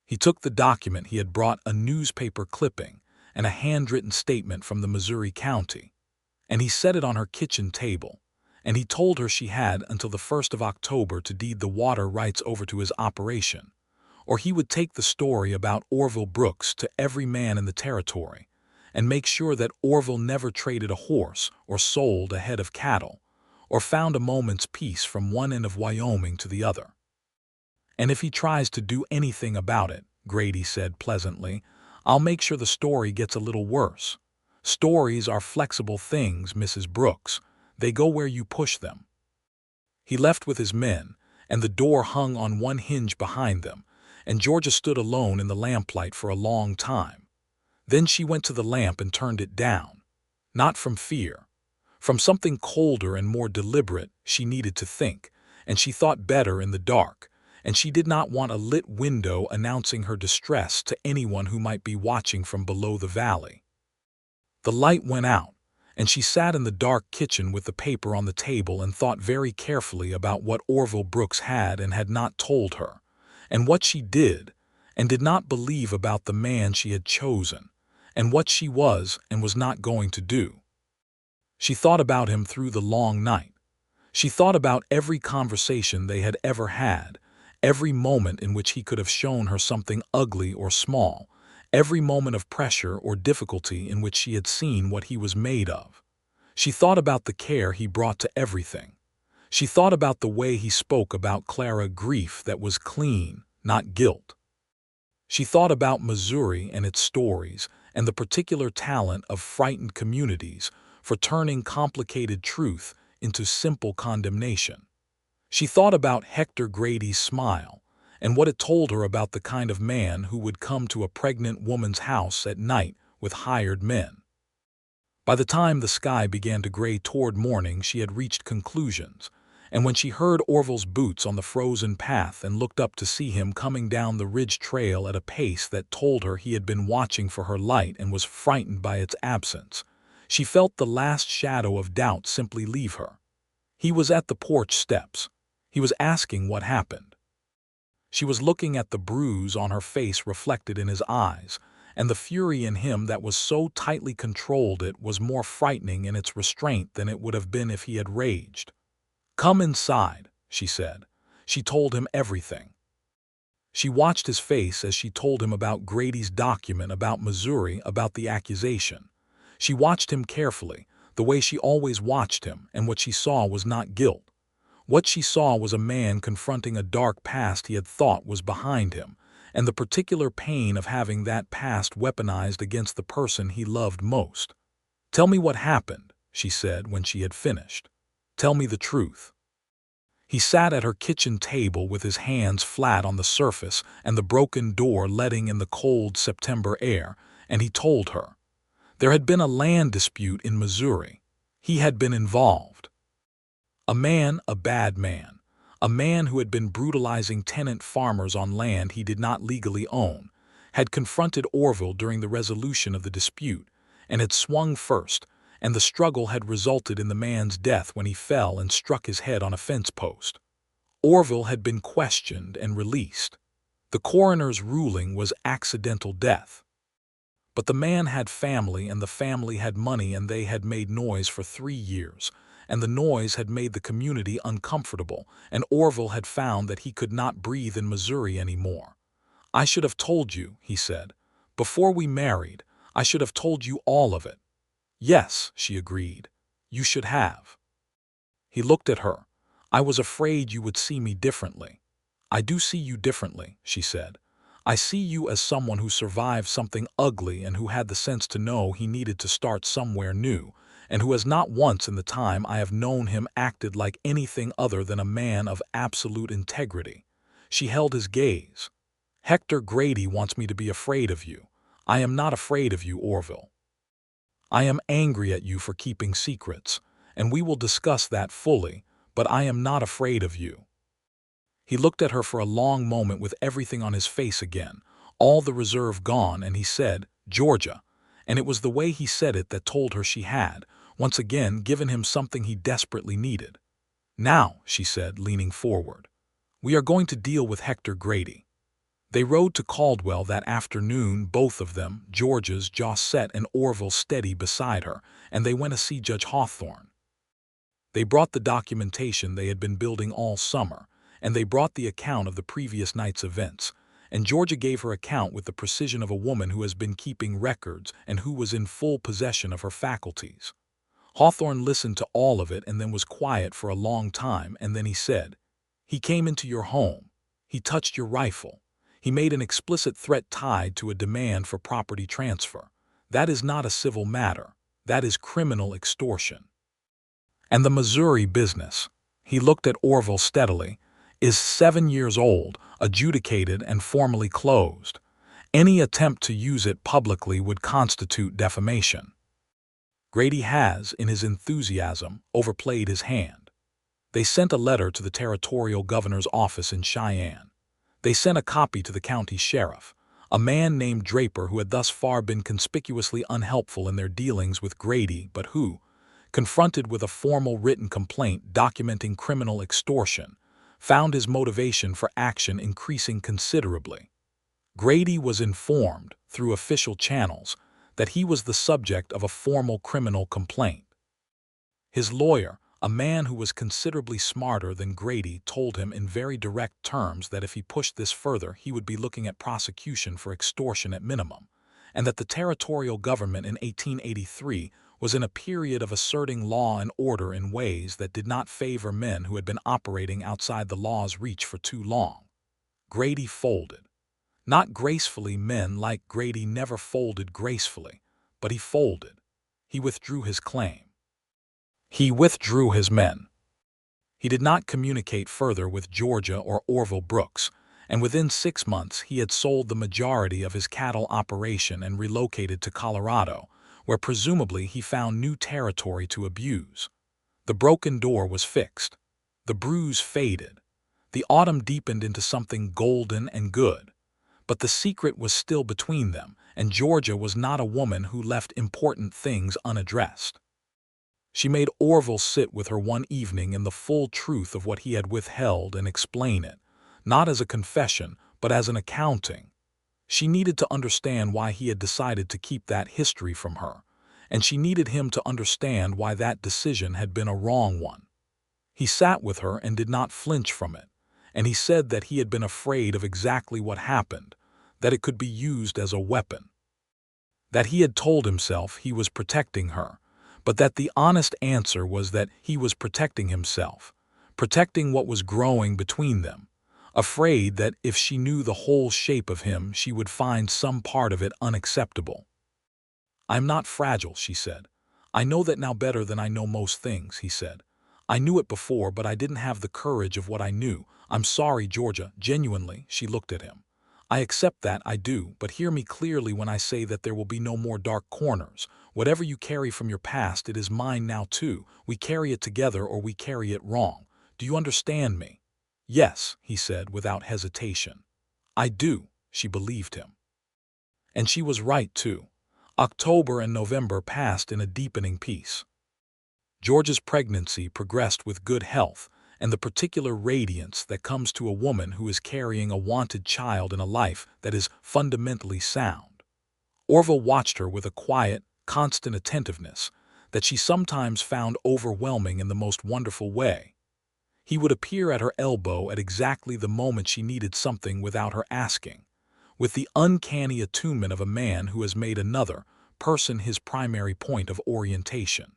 He took the document he had brought, a newspaper clipping and a handwritten statement from the Missouri County, and he set it on her kitchen table, and he told her she had until the 1st of October to deed the water rights over to his operation, or he would take the story about Orville Brooks to every man in the territory and make sure that Orville never traded a horse or sold a head of cattle or found a moment's peace from one end of Wyoming to the other. And if he tries to do anything about it, Grady said pleasantly, I'll make sure the story gets a little worse. Stories are flexible things, Mrs. Brooks. They go where you push them. He left with his men, and the door hung on one hinge behind them, and Georgia stood alone in the lamplight for a long time. Then she went to the lamp and turned it down. Not from fear. From something colder and more deliberate. She needed to think, and she thought better in the dark, and she did not want a lit window announcing her distress to anyone who might be watching from below the valley. The light went out, and she sat in the dark kitchen with the paper on the table and thought very carefully about what Orville Brooks had and had not told her, and what she did and did not believe about the man she had chosen, and what she was and was not going to do. She thought about him through the long night. She thought about every conversation they had ever had, every moment in which he could have shown her something ugly or small, every moment of pressure or difficulty in which she had seen what he was made of. She thought about the care he brought to everything. She thought about the way he spoke about Clara, grief that was clean, not guilt. She thought about Missouri and its stories and the particular talent of frightened communities for turning complicated truth into simple condemnation. She thought about Hector Grady's smile and what it told her about the kind of man who would come to a pregnant woman's house at night with hired men. By the time the sky began to gray toward morning, she had reached conclusions, and when she heard Orville's boots on the frozen path and looked up to see him coming down the ridge trail at a pace that told her he had been watching for her light and was frightened by its absence, she felt the last shadow of doubt simply leave her. He was at the porch steps. He was asking what happened. She was looking at the bruise on her face reflected in his eyes, and the fury in him that was so tightly controlled it was more frightening in its restraint than it would have been if he had raged. "Come inside," she said. She told him everything. She watched his face as she told him about Grady's document, about Missouri, about the accusation. She watched him carefully, the way she always watched him, and what she saw was not guilt. What she saw was a man confronting a dark past he had thought was behind him, and the particular pain of having that past weaponized against the person he loved most. "Tell me what happened," she said when she had finished. "Tell me the truth." He sat at her kitchen table with his hands flat on the surface and the broken door letting in the cold September air, and he told her. There had been a land dispute in Missouri. He had been involved. A man, a bad man, a man who had been brutalizing tenant farmers on land he did not legally own, had confronted Orville during the resolution of the dispute and had swung first, and the struggle had resulted in the man's death when he fell and struck his head on a fence post. Orville had been questioned and released. The coroner's ruling was accidental death. But the man had family, and the family had money, and they had made noise for 3 years, and the noise had made the community uncomfortable, and Orville had found that he could not breathe in Missouri anymore. "I should have told you," he said. "Before we married, I should have told you all of it." "Yes," she agreed. "You should have." He looked at her. "I was afraid you would see me differently." "I do see you differently," she said. "I see you as someone who survived something ugly and who had the sense to know he needed to start somewhere new, and who has not once in the time I have known him acted like anything other than a man of absolute integrity." She held his gaze. "Hector Grady wants me to be afraid of you. I am not afraid of you, Orville. I am angry at you for keeping secrets, and we will discuss that fully, but I am not afraid of you." He looked at her for a long moment with everything on his face again, all the reserve gone, and he said, "Georgia," and it was the way he said it that told her she had, once again, given him something he desperately needed. "Now," she said, leaning forward, "we are going to deal with Hector Grady." They rode to Caldwell that afternoon, both of them, Georgia's jaw set and Orville steady beside her, and they went to see Judge Hawthorne. They brought the documentation they had been building all summer, and they brought the account of the previous night's events, and Georgia gave her account with the precision of a woman who has been keeping records and who was in full possession of her faculties. Hawthorne listened to all of it and then was quiet for a long time, and then he said, "He came into your home. He touched your rifle. He made an explicit threat tied to a demand for property transfer. That is not a civil matter. That is criminal extortion. And the Missouri business," he looked at Orville steadily, "is 7 years old, adjudicated and formally closed. Any attempt to use it publicly would constitute defamation. Grady has, in his enthusiasm, overplayed his hand. They sent a letter to the territorial governor's office in Cheyenne. They sent a copy to the county sheriff, a man named Draper who had thus far been conspicuously unhelpful in their dealings with Grady, but who, confronted with a formal written complaint documenting criminal extortion, found his motivation for action increasing considerably. Grady was informed, through official channels, that he was the subject of a formal criminal complaint. His lawyer, a man who was considerably smarter than Grady, told him in very direct terms that if he pushed this further he would be looking at prosecution for extortion at minimum, and that the territorial government in 1883 was in a period of asserting law and order in ways that did not favor men who had been operating outside the law's reach for too long. Grady folded. Not gracefully, men like Grady never folded gracefully, but he folded. He withdrew his claim. He withdrew his men. He did not communicate further with Georgia or Orville Brooks, and within 6 months he had sold the majority of his cattle operation and relocated to Colorado, where presumably he found new territory to abuse. The broken door was fixed. The bruise faded. The autumn deepened into something golden and good. But the secret was still between them, and Georgia was not a woman who left important things unaddressed. She made Orville sit with her one evening in the full truth of what he had withheld and explain it, not as a confession, but as an accounting. She needed to understand why he had decided to keep that history from her, and she needed him to understand why that decision had been a wrong one. He sat with her and did not flinch from it, and he said that he had been afraid of exactly what happened, that it could be used as a weapon. That he had told himself he was protecting her, but that the honest answer was that he was protecting himself, protecting what was growing between them, afraid that if she knew the whole shape of him she would find some part of it unacceptable. "I'm not fragile," she said. "I know that now better than I know most things," he said. "I knew it before, but I didn't have the courage of what I knew. I'm sorry, Georgia, genuinely." She looked at him. "I accept that, I do, but hear me clearly when I say that there will be no more dark corners. Whatever you carry from your past, it is mine now too. We carry it together or we carry it wrong. Do you understand me?" "Yes," he said without hesitation. "I do," she believed him. And she was right too. October and November passed in a deepening peace. Georgia's pregnancy progressed with good health and the particular radiance that comes to a woman who is carrying a wanted child in a life that is fundamentally sound. Orville watched her with a quiet, constant attentiveness that she sometimes found overwhelming in the most wonderful way. He would appear at her elbow at exactly the moment she needed something without her asking, with the uncanny attunement of a man who has made another person his primary point of orientation.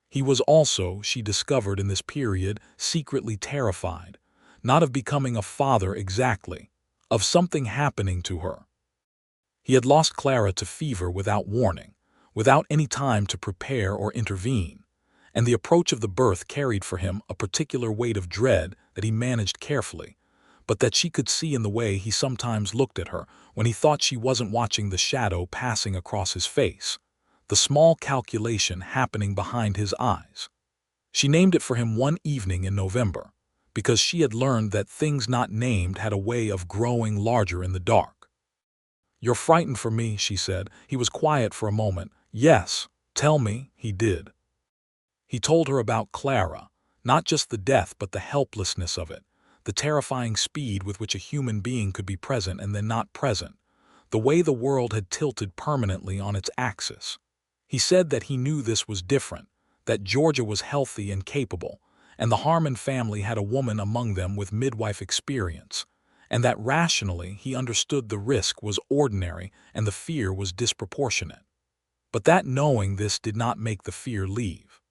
He was also, she discovered in this period, secretly terrified, not of becoming a father exactly, of something happening to her. He had lost Clara to fever without warning, without any time to prepare or intervene, and the approach of the birth carried for him a particular weight of dread that he managed carefully, but that she could see in the way he sometimes looked at her when he thought she wasn't watching the shadow passing across his face, the small calculation happening behind his eyes. She named it for him one evening in November, because she had learned that things not named had a way of growing larger in the dark. "You're frightened for me," she said. He was quiet for a moment. "Yes, tell me," he did. He told her about Clara, not just the death but the helplessness of it, the terrifying speed with which a human being could be present and then not present, the way the world had tilted permanently on its axis. He said that he knew this was different, that Georgia was healthy and capable, and the Harmon family had a woman among them with midwife experience, and that rationally he understood the risk was ordinary and the fear was disproportionate. But that knowing this did not make the fear leave.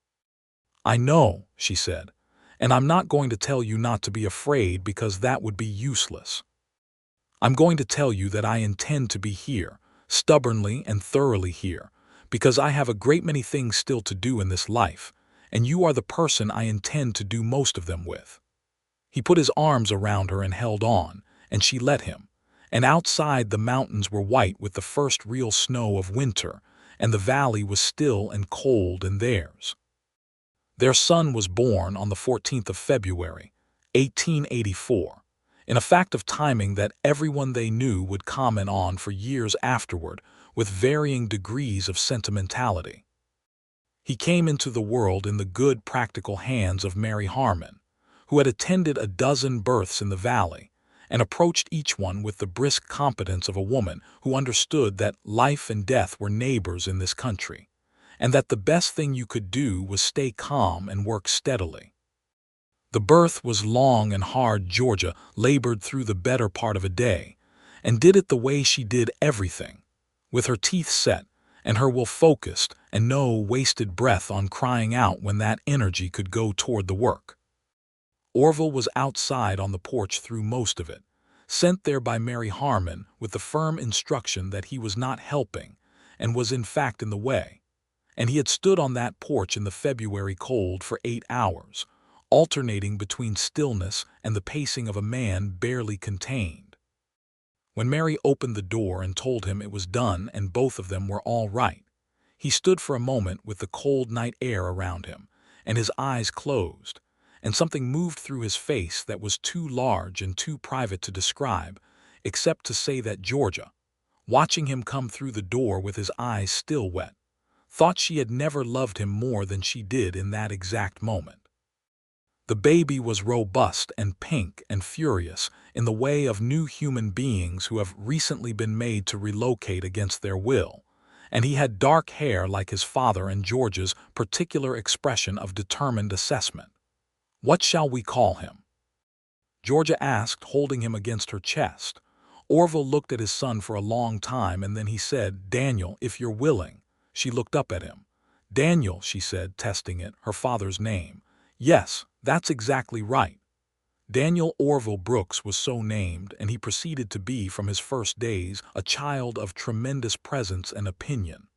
"I know," she said, "and I'm not going to tell you not to be afraid because that would be useless. I'm going to tell you that I intend to be here, stubbornly and thoroughly here, because I have a great many things still to do in this life, and you are the person I intend to do most of them with." He put his arms around her and held on, and she let him. And outside the mountains were white with the first real snow of winter, and the valley was still and cold in theirs. Their son was born on the 14th of February, 1884, in a fact of timing that everyone they knew would comment on for years afterward with varying degrees of sentimentality. He came into the world in the good, practical hands of Mary Harmon, who had attended a dozen births in the valley, and approached each one with the brisk competence of a woman who understood that life and death were neighbors in this country, and that the best thing you could do was stay calm and work steadily. The birth was long and hard. Georgia labored through the better part of a day, and did it the way she did everything, with her teeth set and her will focused and no wasted breath on crying out when that energy could go toward the work. Orville was outside on the porch through most of it, sent there by Mary Harmon with the firm instruction that he was not helping and was in fact in the way, and he had stood on that porch in the February cold for 8 hours, alternating between stillness and the pacing of a man barely contained. When Mary opened the door and told him it was done and both of them were all right, he stood for a moment with the cold night air around him and his eyes closed, and something moved through his face that was too large and too private to describe, except to say that Georgia, watching him come through the door with his eyes still wet, thought she had never loved him more than she did in that exact moment. The baby was robust and pink and furious in the way of new human beings who have recently been made to relocate against their will, and he had dark hair like his father and Georgia's particular expression of determined assessment. "What shall we call him?" Georgia asked, holding him against her chest. Orville looked at his son for a long time, and then he said, "Daniel, if you're willing." She looked up at him. "Daniel," she said, testing it, her father's name. "Yes, that's exactly right." Daniel Orville Brooks was so named, and he proceeded to be, from his first days, a child of tremendous presence and opinion.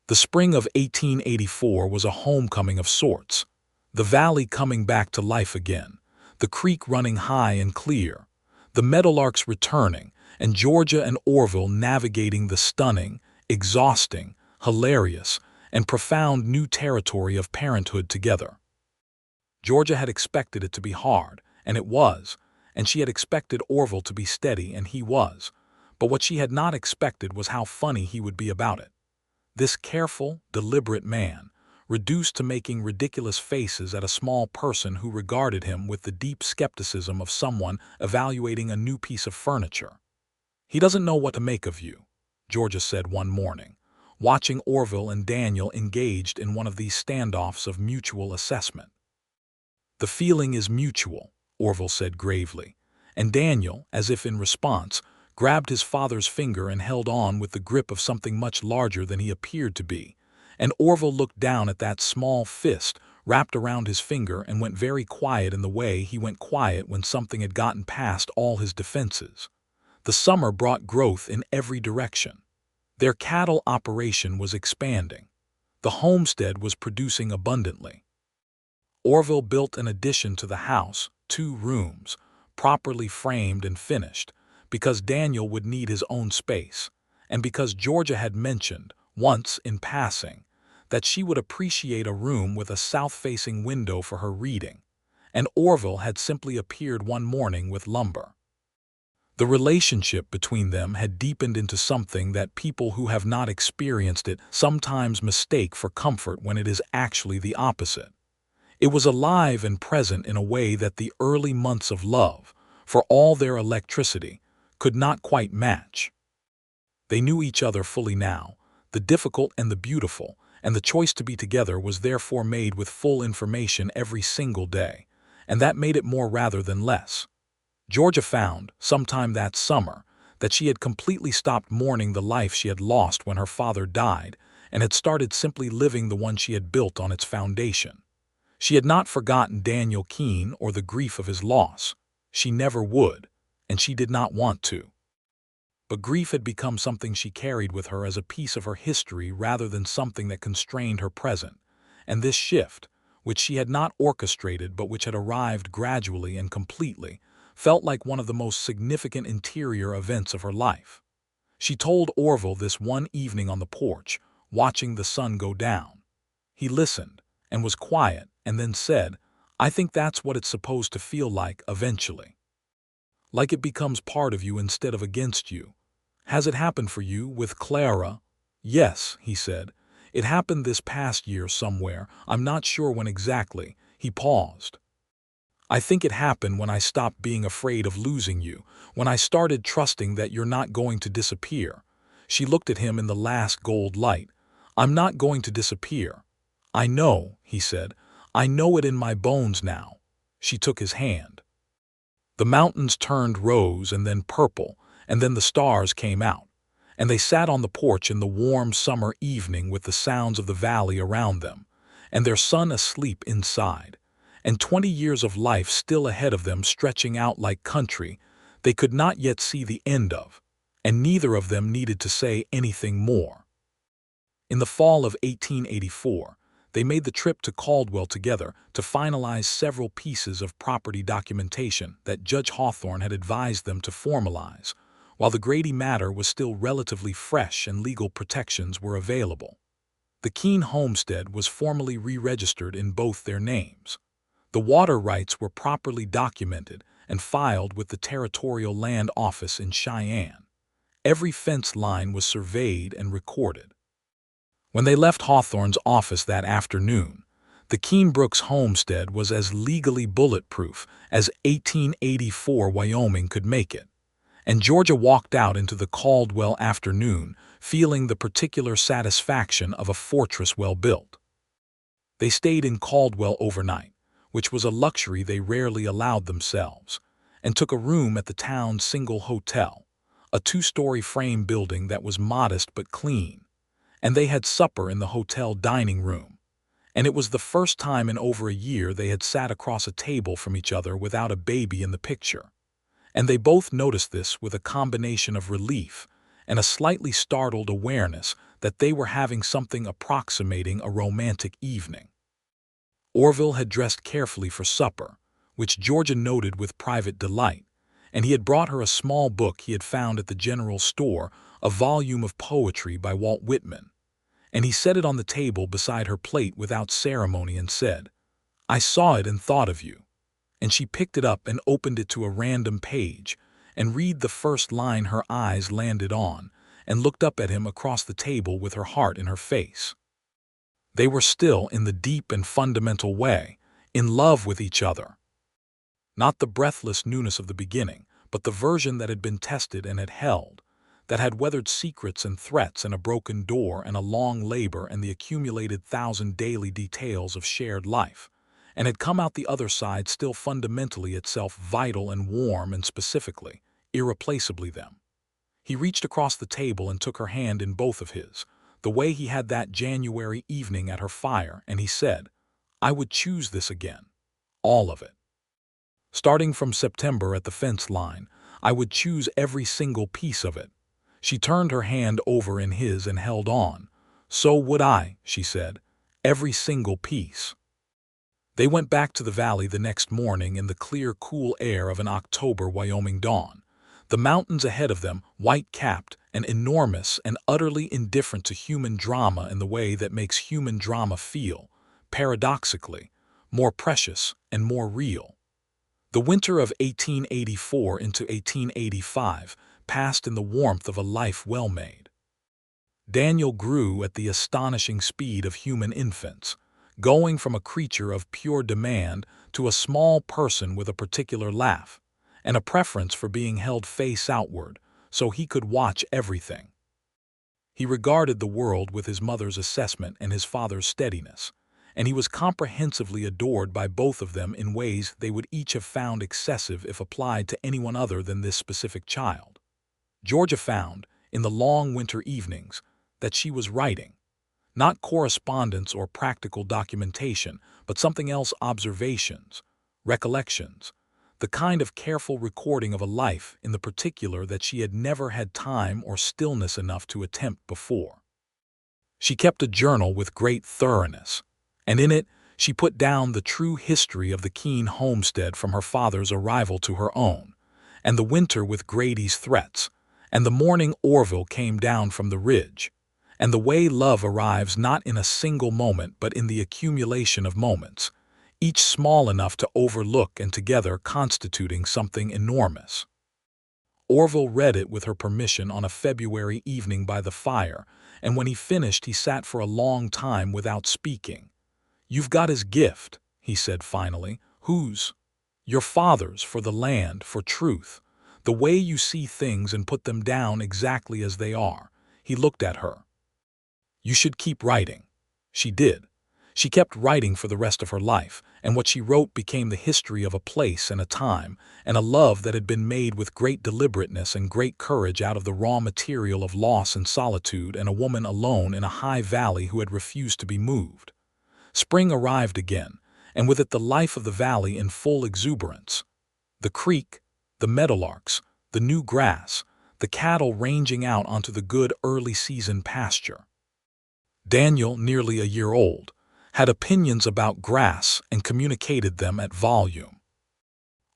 The spring of 1884 was a homecoming of sorts. The valley coming back to life again, the creek running high and clear, the meadowlarks returning, and Georgia and Orville navigating the stunning, exhausting, hilarious, and profound new territory of parenthood together. Georgia had expected it to be hard, and it was, and she had expected Orville to be steady, and he was, but what she had not expected was how funny he would be about it. This careful, deliberate man, reduced to making ridiculous faces at a small person who regarded him with the deep skepticism of someone evaluating a new piece of furniture. "He doesn't know what to make of you," Georgia said one morning, watching Orville and Daniel engaged in one of these standoffs of mutual assessment. "The feeling is mutual," Orville said gravely, and Daniel, as if in response, grabbed his father's finger and held on with the grip of something much larger than he appeared to be, and Orville looked down at that small fist wrapped around his finger and went very quiet in the way he went quiet when something had gotten past all his defenses. The summer brought growth in every direction. Their cattle operation was expanding. The homestead was producing abundantly. Orville built an addition to the house, 2 rooms, properly framed and finished, because Daniel would need his own space, and because Georgia had mentioned, once in passing, that she would appreciate a room with a south-facing window for her reading, and Orville had simply appeared one morning with lumber. The relationship between them had deepened into something that people who have not experienced it sometimes mistake for comfort when it is actually the opposite. It was alive and present in a way that the early months of love, for all their electricity, could not quite match. They knew each other fully now, the difficult and the beautiful, and the choice to be together was therefore made with full information every single day, and that made it more rather than less. Georgia found, sometime that summer, that she had completely stopped mourning the life she had lost when her father died and had started simply living the one she had built on its foundation. She had not forgotten Daniel Keene or the grief of his loss. She never would, and she did not want to. But grief had become something she carried with her as a piece of her history rather than something that constrained her present, and this shift, which she had not orchestrated but which had arrived gradually and completely, felt like one of the most significant interior events of her life. She told Orville this one evening on the porch, watching the sun go down. He listened, and was quiet, and then said, "I think that's what it's supposed to feel like eventually. Like it becomes part of you instead of against you. Has it happened for you with Clara?" "Yes," he said. "It happened this past year somewhere. I'm not sure when exactly." He paused. "I think it happened when I stopped being afraid of losing you, when I started trusting that you're not going to disappear." She looked at him in the last gold light. "I'm not going to disappear." "I know," he said. "I know it in my bones now." She took his hand. The mountains turned rose and then purple, and then the stars came out, and they sat on the porch in the warm summer evening with the sounds of the valley around them, and their son asleep inside, and 20 years of life still ahead of them stretching out like country they could not yet see the end of, and neither of them needed to say anything more. In the fall of 1884, they made the trip to Caldwell together to finalize several pieces of property documentation that Judge Hawthorne had advised them to formalize, while the Grady matter was still relatively fresh and legal protections were available. The Keene homestead was formally re-registered in both their names. The water rights were properly documented and filed with the Territorial Land Office in Cheyenne. Every fence line was surveyed and recorded. When they left Hawthorne's office that afternoon, the Keene Brooks homestead was as legally bulletproof as 1884 Wyoming could make it, and Georgia walked out into the Caldwell afternoon feeling the particular satisfaction of a fortress well built. They stayed in Caldwell overnight, which was a luxury they rarely allowed themselves, and took a room at the town's single hotel, a 2-story frame building that was modest but clean, and they had supper in the hotel dining room, and it was the first time in over a year they had sat across a table from each other without a baby in the picture, and they both noticed this with a combination of relief and a slightly startled awareness that they were having something approximating a romantic evening. Orville had dressed carefully for supper, which Georgia noted with private delight, and he had brought her a small book he had found at the general store, a volume of poetry by Walt Whitman, and he set it on the table beside her plate without ceremony and said, "I saw it and thought of you." And she picked it up and opened it to a random page, and read the first line her eyes landed on, and looked up at him across the table with her heart in her face. They were still, in the deep and fundamental way, in love with each other. Not the breathless newness of the beginning, but the version that had been tested and had held, that had weathered secrets and threats and a broken door and a long labor and the accumulated 1,000 daily details of shared life, and had come out the other side still fundamentally itself vital and warm and specifically, irreplaceably them. He reached across the table and took her hand in both of his, the way he had that January evening at her fire, and he said, "I would choose this again. All of it. Starting from September at the fence line, I would choose every single piece of it." She turned her hand over in his and held on. "So would I," she said, "every single piece." They went back to the valley the next morning in the clear, cool air of an October Wyoming dawn, the mountains ahead of them, white-capped and enormous and utterly indifferent to human drama in the way that makes human drama feel, paradoxically, more precious, and more real. The winter of 1884 into 1885 passed in the warmth of a life well made. Daniel grew at the astonishing speed of human infants, going from a creature of pure demand to a small person with a particular laugh, and a preference for being held face outward so he could watch everything. He regarded the world with his mother's assessment and his father's steadiness, and he was comprehensively adored by both of them in ways they would each have found excessive if applied to anyone other than this specific child. Georgia found, in the long winter evenings, that she was writing, not correspondence or practical documentation, but something else: observations, recollections, the kind of careful recording of a life in the particular that she had never had time or stillness enough to attempt before. She kept a journal with great thoroughness, and in it she put down the true history of the Keene homestead from her father's arrival to her own, and the winter with Grady's threats, and the morning Orville came down from the ridge, and the way love arrives not in a single moment but in the accumulation of moments, each small enough to overlook and together constituting something enormous. Orville read it with her permission on a February evening by the fire, and when he finished he sat for a long time without speaking. "You've got his gift," he said finally. "Whose?" "Your father's, for the land, for truth, the way you see things and put them down exactly as they are." He looked at her. "You should keep writing." She did. She kept writing for the rest of her life, and what she wrote became the history of a place and a time, and a love that had been made with great deliberateness and great courage out of the raw material of loss and solitude, and a woman alone in a high valley who had refused to be moved. Spring arrived again, and with it the life of the valley in full exuberance. The creek, the meadowlarks, the new grass, the cattle ranging out onto the good early-season pasture. Daniel, nearly a year old, had opinions about grass and communicated them at volume.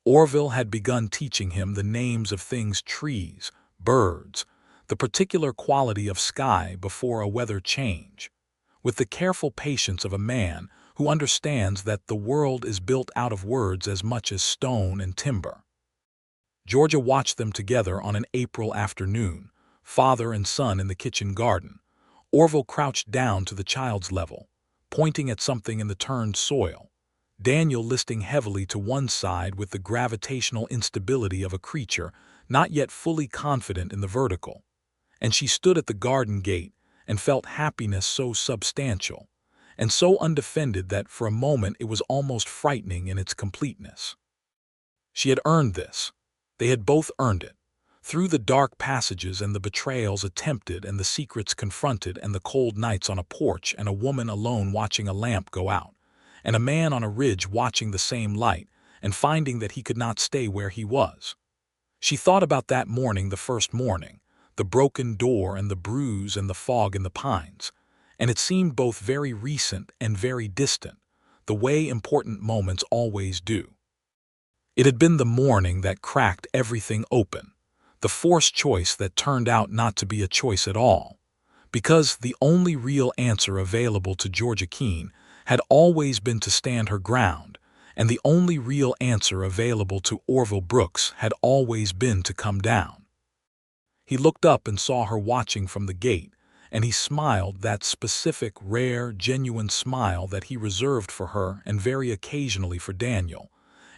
Orville had begun teaching him the names of things: trees, birds, the particular quality of sky before a weather change, with the careful patience of a man who understands that the world is built out of words as much as stone and timber. Georgia watched them together on an April afternoon, father and son in the kitchen garden. Orville crouched down to the child's level, pointing at something in the turned soil, Daniel listing heavily to one side with the gravitational instability of a creature not yet fully confident in the vertical. And she stood at the garden gate and felt happiness so substantial and so undefended that for a moment it was almost frightening in its completeness. She had earned this. They had both earned it. Through the dark passages and the betrayals attempted and the secrets confronted and the cold nights on a porch and a woman alone watching a lamp go out, and a man on a ridge watching the same light and finding that he could not stay where he was. She thought about that morning, the first morning, the broken door and the bruise and the fog in the pines, and it seemed both very recent and very distant, the way important moments always do. It had been the morning that cracked everything open, the forced choice that turned out not to be a choice at all, because the only real answer available to Georgia Keene had always been to stand her ground, and the only real answer available to Orville Brooks had always been to come down. He looked up and saw her watching from the gate, and he smiled, that specific, rare, genuine smile that he reserved for her and very occasionally for Daniel,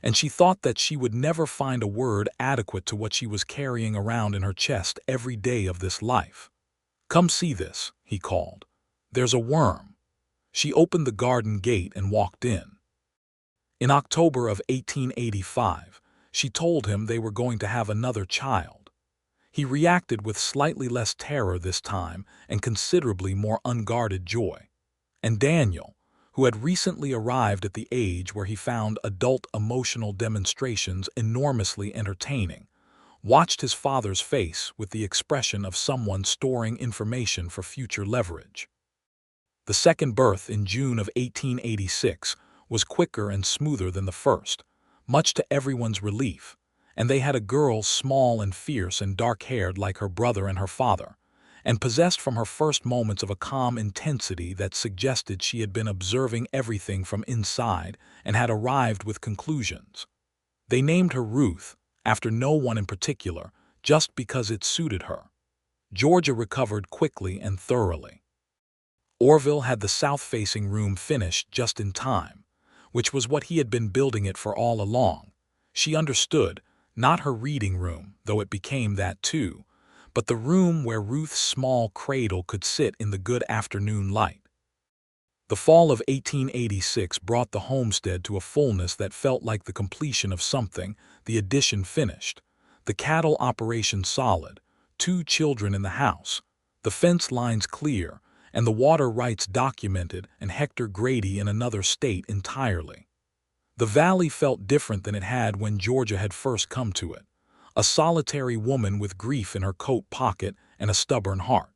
and she thought that she would never find a word adequate to what she was carrying around in her chest every day of this life. "Come see this," he called. "There's a worm." She opened the garden gate and walked in. In October of 1885, she told him they were going to have another child. He reacted with slightly less terror this time and considerably more unguarded joy. And Daniel, who had recently arrived at the age where he found adult emotional demonstrations enormously entertaining, watched his father's face with the expression of someone storing information for future leverage. The second birth in June of 1886 was quicker and smoother than the first, much to everyone's relief, and they had a girl small and fierce and dark-haired like her brother and her father, and possessed from her first moments of a calm intensity that suggested she had been observing everything from inside and had arrived with conclusions. They named her Ruth, after no one in particular, just because it suited her. Georgia recovered quickly and thoroughly. Orville had the south-facing room finished just in time, which was what he had been building it for all along. She understood, not her reading room, though it became that too, but the room where Ruth's small cradle could sit in the good afternoon light. The fall of 1886 brought the homestead to a fullness that felt like the completion of something, the addition finished, the cattle operation solid, 2 children in the house, the fence lines clear, and the water rights documented, and Hector Grady in another state entirely. The valley felt different than it had when Georgia had first come to it, a solitary woman with grief in her coat pocket and a stubborn heart.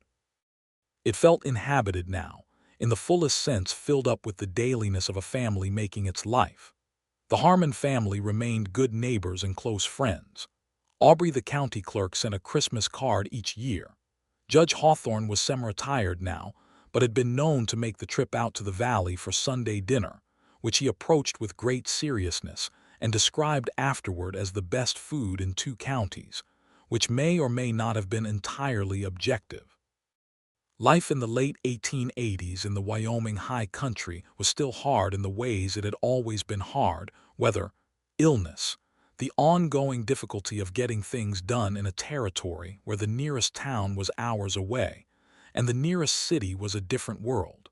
It felt inhabited now, in the fullest sense filled up with the dailiness of a family making its life. The Harmon family remained good neighbors and close friends. Aubrey the county clerk sent a Christmas card each year. Judge Hawthorne was semi-retired now, but had been known to make the trip out to the valley for Sunday dinner, which he approached with great seriousness and described afterward as the best food in 2 counties, which may or may not have been entirely objective. Life in the late 1880s in the Wyoming high country was still hard in the ways it had always been hard, whether illness, the ongoing difficulty of getting things done in a territory where the nearest town was hours away, and the nearest city was a different world.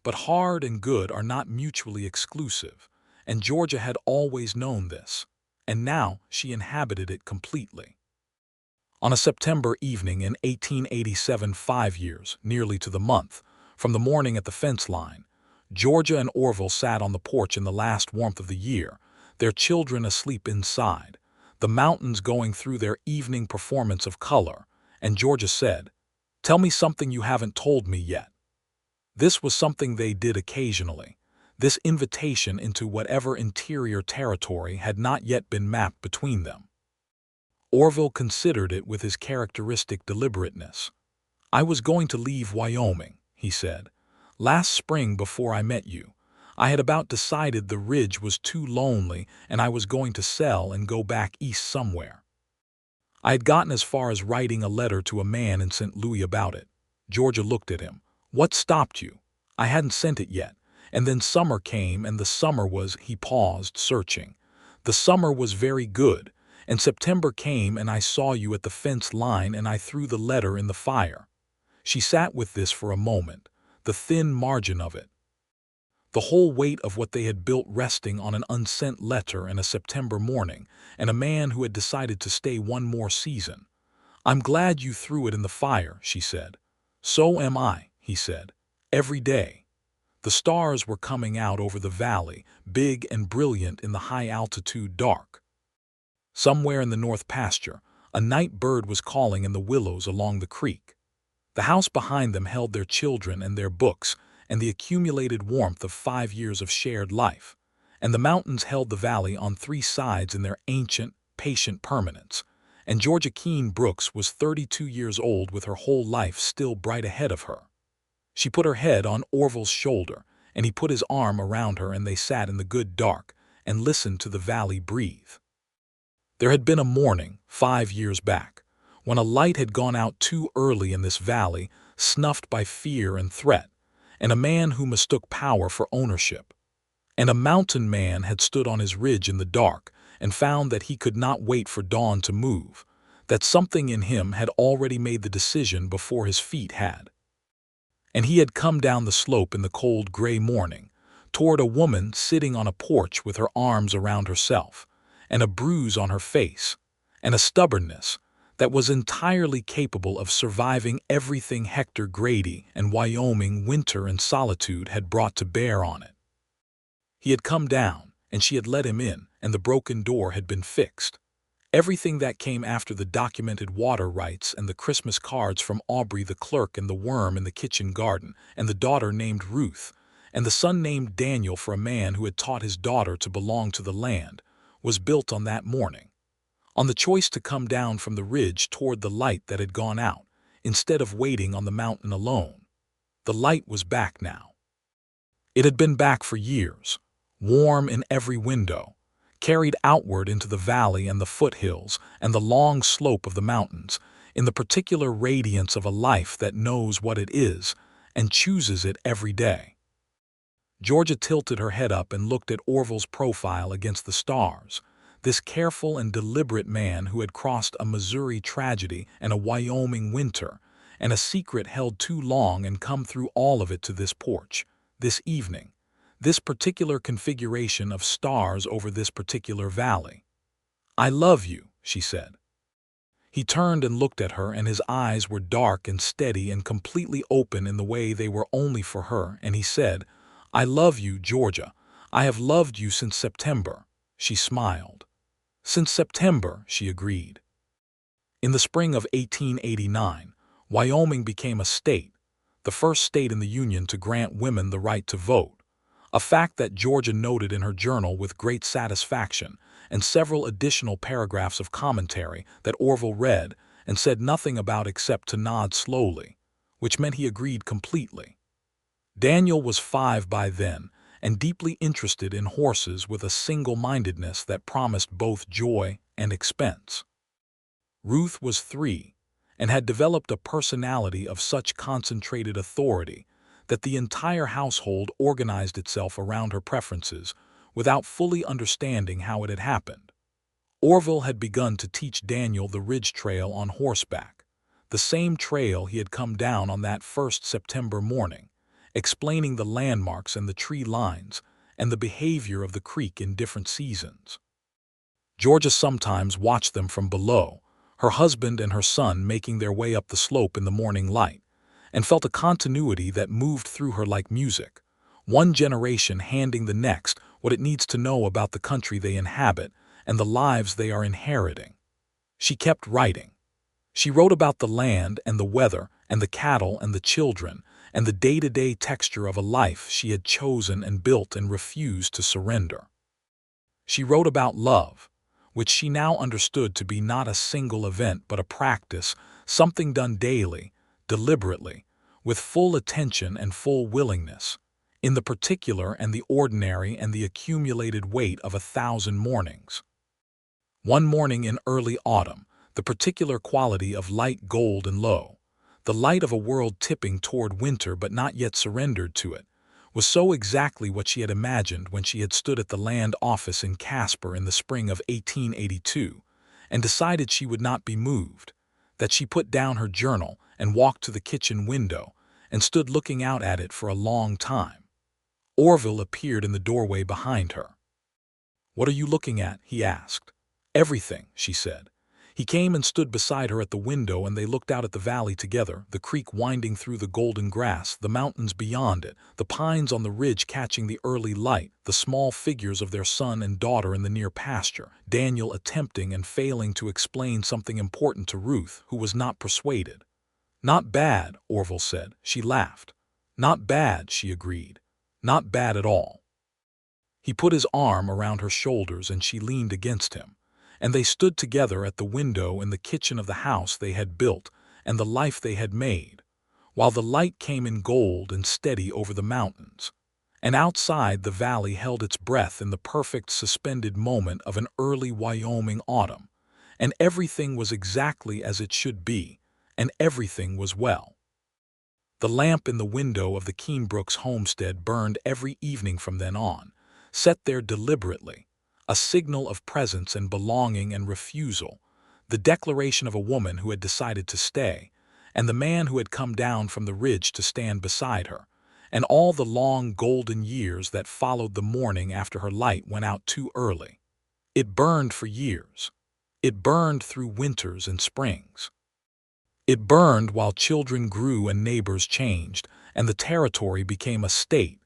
But hard and good are not mutually exclusive, and Georgia had always known this, and now she inhabited it completely. On a September evening in 1887, 5 years, nearly to the month, from the morning at the fence line, Georgia and Orville sat on the porch in the last warmth of the year, their children asleep inside, the mountains going through their evening performance of color, and Georgia said, "Tell me something you haven't told me yet." This was something they did occasionally, this invitation into whatever interior territory had not yet been mapped between them. Orville considered it with his characteristic deliberateness. "I was going to leave Wyoming," he said. "Last spring before I met you, I had about decided the ridge was too lonely and I was going to sell and go back east somewhere. I had gotten as far as writing a letter to a man in St. Louis about it." Georgia looked at him. "What stopped you?" "I hadn't sent it yet. And then summer came, and the summer was—" He paused, searching. "The summer was very good, and September came and I saw you at the fence line and I threw the letter in the fire." She sat with this for a moment, the thin margin of it, the whole weight of what they had built resting on an unsent letter and a September morning, and a man who had decided to stay one more season. "I'm glad you threw it in the fire," she said. "So am I," he said. "Every day." The stars were coming out over the valley, big and brilliant in the high-altitude dark. Somewhere in the north pasture, a night bird was calling in the willows along the creek. The house behind them held their children and their books and the accumulated warmth of 5 years of shared life, and the mountains held the valley on 3 sides in their ancient, patient permanence, and Georgia Keene Brooks was 32 years old with her whole life still bright ahead of her. She put her head on Orville's shoulder, and he put his arm around her, and they sat in the good dark and listened to the valley breathe. There had been a morning, 5 years back, when a light had gone out too early in this valley, snuffed by fear and threat, and a man who mistook power for ownership. And a mountain man had stood on his ridge in the dark and found that he could not wait for dawn to move, that something in him had already made the decision before his feet had. And he had come down the slope in the cold gray morning, toward a woman sitting on a porch with her arms around herself, and a bruise on her face, and a stubbornness that was entirely capable of surviving everything Hector Grady and Wyoming winter and solitude had brought to bear on it. He had come down, and she had let him in, and the broken door had been fixed. Everything that came after the documented water rights and the Christmas cards from Aubrey the clerk and the worm in the kitchen garden and the daughter named Ruth and the son named Daniel for a man who had taught his daughter to belong to the land was built on that morning, on the choice to come down from the ridge toward the light that had gone out, instead of waiting on the mountain alone. The light was back now. It had been back for years, warm in every window, carried outward into the valley and the foothills and the long slope of the mountains, in the particular radiance of a life that knows what it is and chooses it every day. Georgia tilted her head up and looked at Orville's profile against the stars, this careful and deliberate man who had crossed a Missouri tragedy and a Wyoming winter, and a secret held too long and come through all of it to this porch, this evening, this particular configuration of stars over this particular valley. "I love you," she said. He turned and looked at her, and his eyes were dark and steady and completely open in the way they were only for her, and he said, "I love you, Georgia. I have loved you since September." She smiled. "Since September," she agreed. In the spring of 1889, Wyoming became a state, the first state in the Union to grant women the right to vote, a fact that Georgia noted in her journal with great satisfaction, and several additional paragraphs of commentary that Orville read and said nothing about except to nod slowly, which meant he agreed completely. Daniel was 5 by then, and deeply interested in horses with a single-mindedness that promised both joy and expense. Ruth was 3, and had developed a personality of such concentrated authority that the entire household organized itself around her preferences without fully understanding how it had happened. Orville had begun to teach Daniel the ridge trail on horseback, the same trail he had come down on that first September morning, explaining the landmarks and the tree lines and the behavior of the creek in different seasons. Georgia sometimes watched them from below, her husband and her son making their way up the slope in the morning light, and felt a continuity that moved through her like music, one generation handing the next what it needs to know about the country they inhabit and the lives they are inheriting. She kept writing. She wrote about the land and the weather and the cattle and the children and the day-to-day texture of a life she had chosen and built and refused to surrender. She wrote about love, which she now understood to be not a single event but a practice, something done daily, deliberately, with full attention and full willingness, in the particular and the ordinary and the accumulated weight of 1,000 mornings. One morning in early autumn, the particular quality of light gold and low, the light of a world tipping toward winter but not yet surrendered to it, was so exactly what she had imagined when she had stood at the land office in Casper in the spring of 1882 and decided she would not be moved, that she put down her journal and walked to the kitchen window and stood looking out at it for a long time. Orville appeared in the doorway behind her. "What are you looking at?" he asked. "Everything," she said. He came and stood beside her at the window, and they looked out at the valley together, the creek winding through the golden grass, the mountains beyond it, the pines on the ridge catching the early light, the small figures of their son and daughter in the near pasture, Daniel attempting and failing to explain something important to Ruth, who was not persuaded. "Not bad," Orville said. She laughed. "Not bad," she agreed. "Not bad at all." He put his arm around her shoulders and she leaned against him, and they stood together at the window in the kitchen of the house they had built and the life they had made, while the light came in gold and steady over the mountains, and outside the valley held its breath in the perfect suspended moment of an early Wyoming autumn, and everything was exactly as it should be, and everything was well. The lamp in the window of the Keene Brooks homestead burned every evening from then on, set there deliberately, a signal of presence and belonging and refusal, the declaration of a woman who had decided to stay, and the man who had come down from the ridge to stand beside her, and all the long golden years that followed the morning after her light went out too early. It burned for years. It burned through winters and springs. It burned while children grew and neighbors changed, and the territory became a state,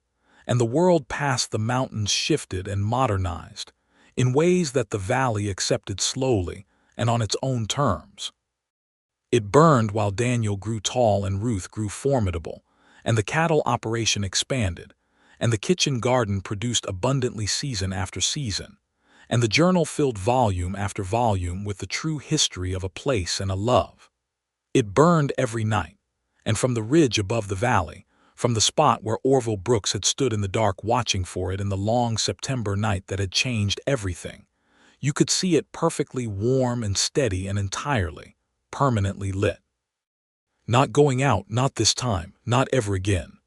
and the world past the mountains shifted and modernized, in ways that the valley accepted slowly and on its own terms. It burned while Daniel grew tall and Ruth grew formidable, and the cattle operation expanded, and the kitchen garden produced abundantly season after season, and the journal filled volume after volume with the true history of a place and a love. It burned every night, and from the ridge above the valley, from the spot where Orville Brooks had stood in the dark watching for it in the long September night that had changed everything, you could see it perfectly warm and steady and entirely, permanently lit. Not going out, not this time, not ever again.